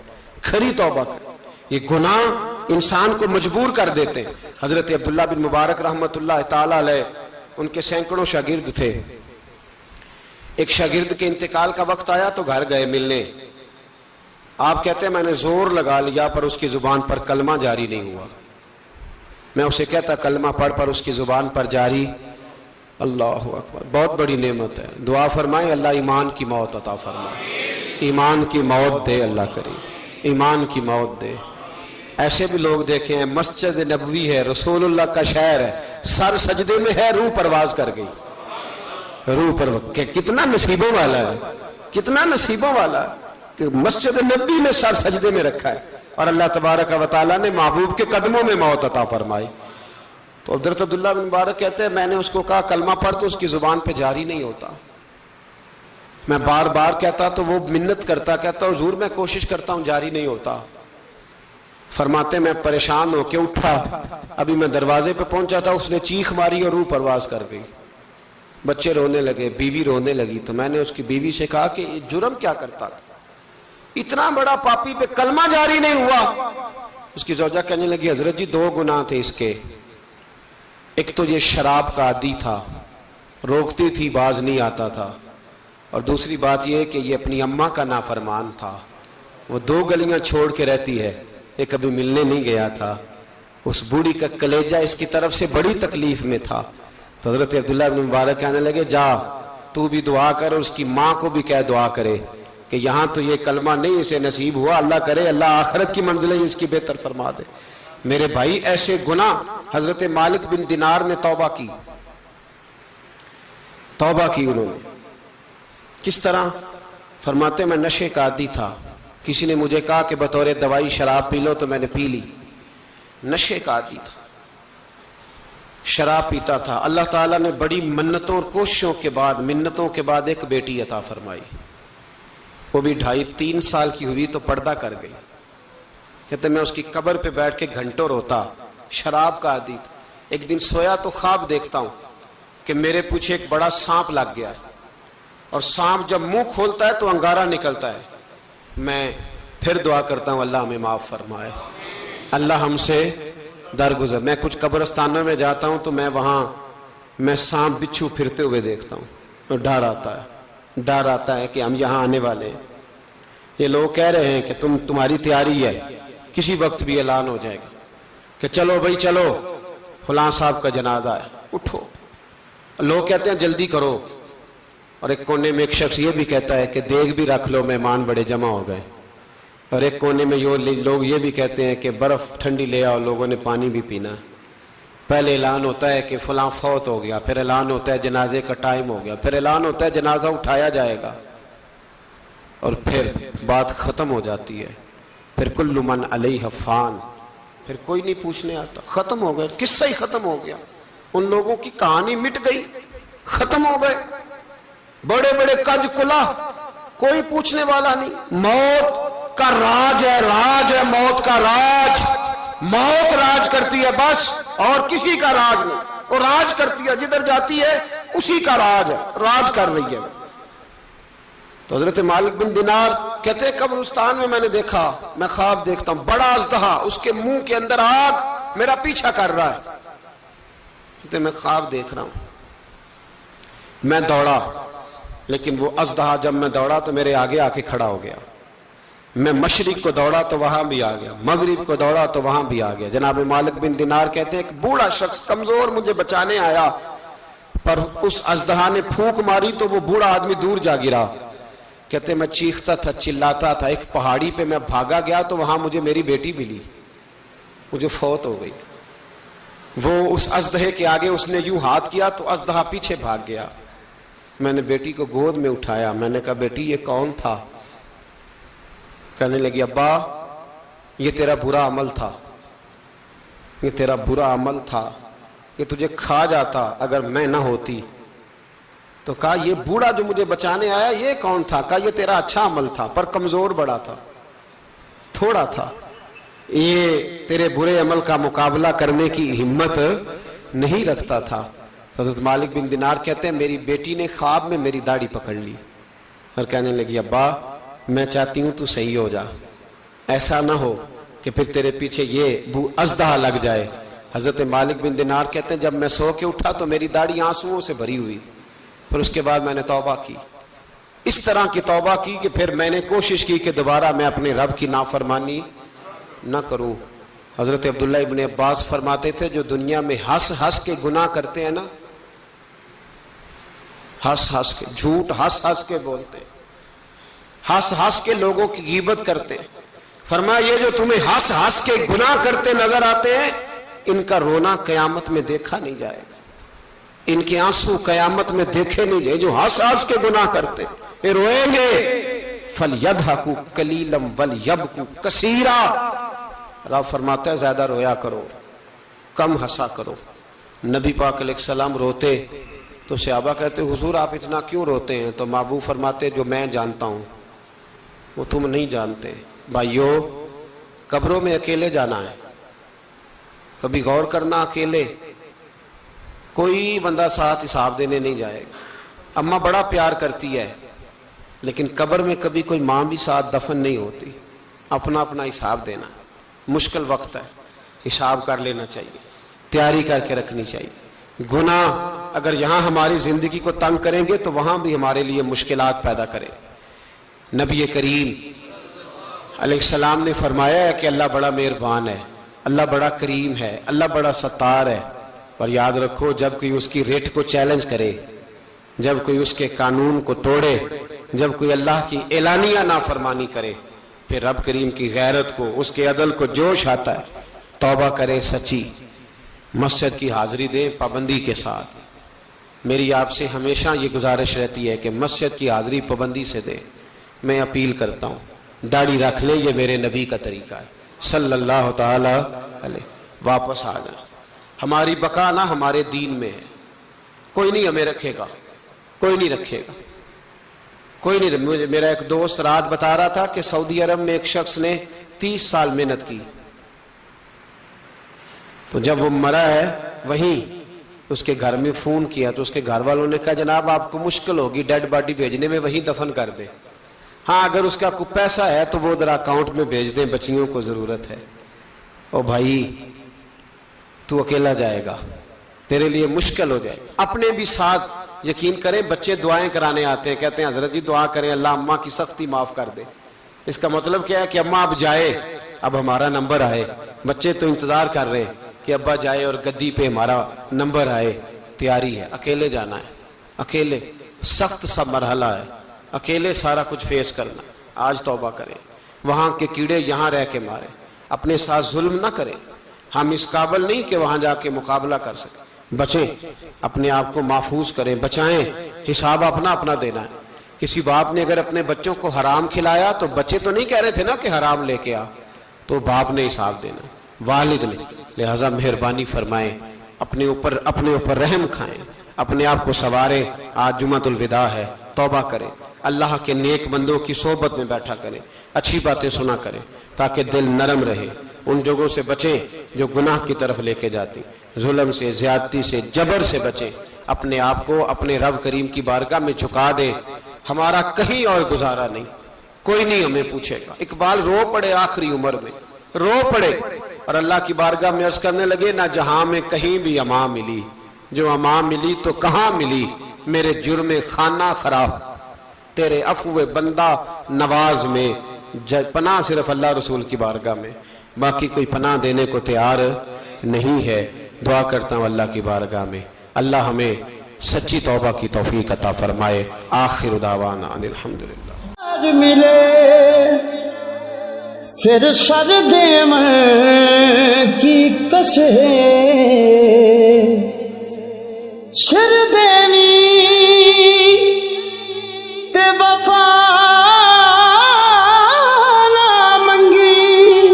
کھری توبہ کرے۔ یہ گناہ انسان کو مجبور کر دیتے ہیں۔ حضرت عبداللہ بن مبارک رحمت اللہ تعالی علیہ، ان کے سینکڑوں شاگرد تھے، ایک شاگرد کے انتقال کا وقت آیا تو گھر گئے ملنے۔ آپ کہتے ہیں میں نے زور لگا لیا پر اس کی زبان پر کلمہ جاری نہیں ہوا۔ میں اسے کہتا کلمہ پڑھ پر اس کی زبان پر جاری۔ اللہ اکبر، بہت بڑی نعمت ہے، دعا فرمائیں اللہ ایمان کی موت عطا فرمائے، ایمان کی موت دے اللہ کریم، ایمان کی موت دے۔ ایسے بھی لوگ دیکھے ہیں، مسجد نبوی ہے، رسول اللہ کا شہر ہے، سر سجدے میں ہے، روح پرواز کر گئی، روح پرواز۔ کتنا نصیبوں والا ہے، کتنا نصیبوں والا ہے کہ مسجد نبوی میں سر سجدے میں رکھا ہے اور اللہ تبارک و تعالیٰ نے محبوب کے قدموں میں موت عطا فرمائی۔ تو حضرت عبداللہ بن مبارک کہتے ہیں میں نے اس کو کہا کلمہ پڑھ تو اس کی زبان پہ جاری نہیں ہوتا۔ میں بار بار کہتا تو وہ منت کرتا، کہتا حضور میں کوشش کرتا ہوں جاری نہیں ہوتا۔ فرماتے میں پریشان ہو کے اٹھا، ابھی میں دروازے پہ پہنچا تھا اس نے چیخ ماری اور روح پرواز کر گئی۔ بچے رونے لگے، بیوی رونے لگی، تو میں نے اس کی بیوی سے کہا کہ یہ جرم کیا کرتا تھا، اتنا بڑا پاپی پہ کلمہ جاری نہیں ہوا۔ اس کی زوجہ کہنے لگی حضرت جی 2 گناہ تھے اس کے، ایک تو یہ شراب کا عادی تھا، روکتی تھی باز نہیں آتا تھا، اور دوسری بات یہ کہ یہ اپنی اماں کا نافرمان تھا، وہ 2 گلیاں چھوڑ کے رہتی ہے، یہ کبھی ملنے نہیں گیا تھا۔ اس بوڑھی کا کلیجہ اس کی طرف سے بڑی تکلیف میں تھا۔ تو حضرت عبداللہ بن مبارک کہنے لگے جا تو بھی دعا کر اور اس کی ماں کو بھی کہہ دعا کرے کہ یہاں تو یہ کلمہ نہیں اسے نصیب ہوا، اللہ کرے اللہ آخرت کی منزلیں اس کی بہتر فرما دے۔ میرے بھائی ایسے گناہ، حضرت مالک بن دینار نے توبہ کی انہوں نے۔ کس طرح؟ فرماتے میں نشے کا عادی تھا، کسی نے مجھے کہا کہ بطور دوائی شراب پی لو تو میں نے پی لی، نشے کا عادی تھا، شراب پیتا تھا۔ اللہ تعالیٰ نے بڑی منتوں اور کوششوں کے بعد، منتوں کے بعد ایک بیٹی عطا فرمائی، وہ بھی 2.5-3 سال کی ہوئی تو پردہ کر گئی۔ کہتے میں اس کی قبر پہ بیٹھ کے گھنٹوں روتا، شراب کا عادی تھا۔ ایک دن سویا تو خواب دیکھتا ہوں کہ میرے پیچھے ایک بڑا سانپ لگ گیا ہے، اور سانپ جب منہ کھولتا ہے تو انگارہ نکلتا ہے. میں پھر دعا کرتا ہوں اللہ ہمیں معاف فرمائے، اللہ ہم سے درگزر. میں کچھ قبرستانوں میں جاتا ہوں تو میں سانپ بچھو پھرتے ہوئے دیکھتا ہوں، اور ڈر آتا ہے کہ ہم یہاں آنے والے ہیں. یہ لوگ کہہ رہے ہیں کہ تمہاری تیاری ہے، کسی وقت بھی اعلان ہو جائے گا کہ چلو بھائی چلو فلاں صاحب کا جنازہ ہے، اٹھو. لوگ کہتے ہیں جلدی کرو، اور ایک کونے میں ایک شخص یہ بھی کہتا ہے کہ دیگ بھی رکھ لو، مہمان بڑے جمع ہو گئے. اور ایک کونے میں لوگ یہ بھی کہتے ہیں کہ برف ٹھنڈی لے آؤ، لوگوں نے پانی بھی پینا. پہلے اعلان ہوتا ہے کہ فلاں فوت ہو گیا، پھر اعلان ہوتا ہے جنازے کا ٹائم ہو گیا، پھر اعلان ہوتا ہے جنازہ اٹھایا جائے گا، اور پھر بات ختم ہو جاتی ہے. پھر کل من علیہ فان، پھر کوئی نہیں پوچھنے آتا. ختم ہو گئے، قصہ ہی ختم ہو گیا. ان لوگوں کی کہانی مٹ گئی، ختم ہو گئے. بڑے بڑے کج کلا، کوئی پوچھنے والا نہیں. موت کا راج ہے موت کا راج. موت راج کرتی ہے بس، اور کسی کا راج نہیں. وہ راج کرتی ہے، جدھر جاتی ہے اسی کا راج ہے، راج کر رہی ہے. تو حضرت مالک بن دینار کہتے ہیں قبرستان میں نے دیکھا، میں خواب دیکھتا ہوں بڑا اژدہا، اس کے منہ کے اندر آگ میرا پیچھا کر رہا ہے. کہتے میں خواب دیکھ رہا ہوں. میں دوڑا، لیکن وہ اژدہا جب میں دوڑا تو میرے آگے آ کے کھڑا ہو گیا. میں مشرق کو دوڑا تو وہاں بھی آ گیا، مغرب کو دوڑا تو وہاں بھی آ گیا. جناب مالک بن دینار کہتے ہیں ایک بوڑھا شخص کمزور مجھے بچانے آیا، پر اس اژدہا نے پھونک ماری تو وہ بوڑھا آدمی دور جا گرا. کہتے میں چیختا تھا، چلاتا تھا. ایک پہاڑی پہ میں بھاگا گیا تو وہاں مجھے میری بیٹی ملی، مجھے فوت ہو گئی. وہ اس اژدہے کے آگے اس نے یوں ہاتھ کیا تو اژدہا پیچھے بھاگ گیا. میں نے بیٹی کو گود میں اٹھایا، میں نے کہا بیٹی یہ کون تھا؟ کہنے لگی ابا یہ تیرا برا عمل تھا، یہ تیرا برا عمل تھا، یہ تجھے کھا جاتا اگر میں نہ ہوتی. تو کہا یہ بوڑھا جو مجھے بچانے آیا یہ کون تھا؟ کہا یہ تیرا اچھا عمل تھا، پر کمزور بڑا تھا، تھوڑا تھا، یہ تیرے برے عمل کا مقابلہ کرنے کی ہمت نہیں رکھتا تھا. حضرت مالک بن دینار کہتے ہیں میری بیٹی نے خواب میں میری داڑھی پکڑ لی اور کہنے لگی ابا میں چاہتی ہوں تو صحیح ہو جا، ایسا نہ ہو کہ پھر تیرے پیچھے یہ اژدہا لگ جائے. حضرت مالک بن دینار کہتے ہیں جب میں سو کے اٹھا تو میری داڑھی آنسوؤں سے بھری ہوئی. پھر اس کے بعد میں نے توبہ کی، اس طرح کی توبہ کی کہ پھر میں نے کوشش کی کہ دوبارہ میں اپنے رب کی نافرمانی نہ کروں. حضرت عبداللہ ابن عباس فرماتے تھے جو دنیا میں ہنس ہنس کے گناہ کرتے ہیں نا، ہنس ہنس کے جھوٹ ہنس ہنس کے بولتے، ہنس ہنس کے لوگوں کی غیبت کرتے، فرمایا یہ جو تمہیں ہنس ہنس کے گناہ کرتے نظر آتے ہیں ان کا رونا قیامت میں دیکھا نہیں جائے گا، ان کے آنسو قیامت میں دیکھے نہیں جائے. جو ہنس ہنس کے گناہ کرتے یہ روئیں گے. فَلْيَضْحَكُوا قَلِيلًا وَلْيَبْكُوا كَثِيرًا. رب فرماتا ہے زیادہ رویا کرو، کم ہنسا کرو. نبی پاک علیہ السلام روتے تو صحابہ کہتے حضور آپ اتنا کیوں روتے ہیں؟ تو محبوب فرماتے جو میں جانتا ہوں وہ تم نہیں جانتے. بھائیو قبروں میں اکیلے جانا ہے، کبھی غور کرنا، اکیلے کوئی بندہ ساتھ حساب دینے نہیں جائے گا. اماں بڑا پیار کرتی ہے لیکن قبر میں کبھی کوئی ماں بھی ساتھ دفن نہیں ہوتی. اپنا اپنا حساب دینا، مشکل وقت ہے، حساب کر لینا چاہیے، تیاری کر کے رکھنی چاہیے. گناہ اگر یہاں ہماری زندگی کو تنگ کریں گے تو وہاں بھی ہمارے لیے مشکلات پیدا کریں. نبی کریم علیہ السلام نے فرمایا ہے کہ اللہ بڑا مہربان ہے، اللہ بڑا کریم ہے، اللہ بڑا ستار ہے. اور یاد رکھو جب کوئی اس کی ریٹ کو چیلنج کرے، جب کوئی اس کے قانون کو توڑے، جب کوئی اللہ کی اعلانیہ نافرمانی کرے، پھر رب کریم کی غیرت کو، اس کے عدل کو جوش آتا ہے. توبہ کرے سچی، مسجد کی حاضری دیں پابندی کے ساتھ. میری آپ سے ہمیشہ یہ گزارش رہتی ہے کہ مسجد کی حاضری پابندی سے دیں. میں اپیل کرتا ہوں داڑھی رکھ لیں، یہ میرے نبی کا طریقہ ہے صلی اللہ تعالی علیہ. واپس آ جائیں. ہماری بقا نہ ہمارے دین میں ہے. کوئی نہیں ہمیں رکھے گا، کوئی نہیں رکھے گا، کوئی نہیں. میرا ایک دوست رات بتا رہا تھا کہ سعودی عرب میں ایک شخص نے 30 سال محنت کی، تو جب وہ مرا ہے وہیں اس کے گھر میں فون کیا تو اس کے گھر والوں نے کہا جناب آپ کو مشکل ہوگی ڈیڈ باڈی بھیجنے میں، وہیں دفن کر دیں، ہاں اگر اس کا کوئی پیسہ ہے تو وہ ذرا اکاؤنٹ میں بھیج دیں، بچیوں کو ضرورت ہے۔ او بھائی تو اکیلا جائے گا، تیرے لیے مشکل ہو جائے۔ اپنے بھی ساتھ یقین کریں، بچے دعائیں کرانے آتے ہیں، کہتے ہیں حضرت جی دعا کریں اللہ اماں کی سختی معاف کر دے۔ اس کا مطلب کیا ہے کہ اماں اب جائے، اب ہمارا نمبر آئے۔ بچے تو انتظار کر رہے ہیں کہ ابا جائے اور گدی پہ ہمارا نمبر آئے، تیاری ہے۔ اکیلے جانا ہے، اکیلے، سخت سا مرحلہ ہے، اکیلے سارا کچھ فیس کرنا۔ آج توبہ کریں، وہاں کے کیڑے یہاں رہ کے مارے، اپنے ساتھ ظلم نہ کریں۔ ہم اس قابل نہیں کہ وہاں جا کے مقابلہ کر سکیں۔ بچیں، اپنے آپ کو محفوظ کریں، بچائیں، حساب اپنا اپنا دینا ہے۔ کسی باپ نے اگر اپنے بچوں کو حرام کھلایا تو بچے تو نہیں کہہ رہے تھے نا کہ حرام لے کے آ، تو باپ نے حساب دینا، والد نے۔ لہٰذا مہربانی فرمائیں، اپنے اوپر رحم کھائیں، اپنے آپ کو سنواریں۔ آج جمعۃ الوداع ہے، توبہ کریں، اللہ کے نیک بندوں کی صحبت میں بیٹھا کریں، اچھی باتیں سنا کریں تاکہ دل نرم رہے۔ ان جگہوں سے بچیں جو گناہ کی طرف لے کے جاتی، ظلم سے، زیادتی سے، جبر سے بچیں۔ اپنے آپ کو اپنے رب کریم کی بارگاہ میں جھکا دیں۔ ہمارا کہیں اور گزارا نہیں، کوئی نہیں ہمیں پوچھے گا۔ اقبال رو پڑے آخری عمر میں، رو پڑے اور اللہ کی بارگاہ میں عرض کرنے لگے، نہ جہاں میں کہیں بھی امان ملی، جو امان ملی تو کہاں ملی، میرے جرم خانہ خراب، تیرے عفو بندہ نواز میں، پناہ صرف اللہ رسول کی بارگاہ میں، باقی کوئی پناہ دینے کو تیار نہیں ہے۔ دعا کرتا ہوں اللہ کی بارگاہ میں اللہ ہمیں سچی توبہ کی توفیق عطا فرمائے۔ آخر دعوانا ان الحمدللہ۔ ملے پھر سر دیون کی کسے، سر دینی تے وفا نہ منگی،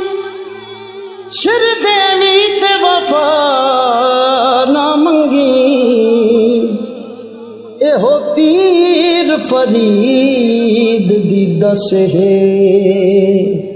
سر دینی تے وفا نہ منگی، ایہو پیر فرید دی دس ہے۔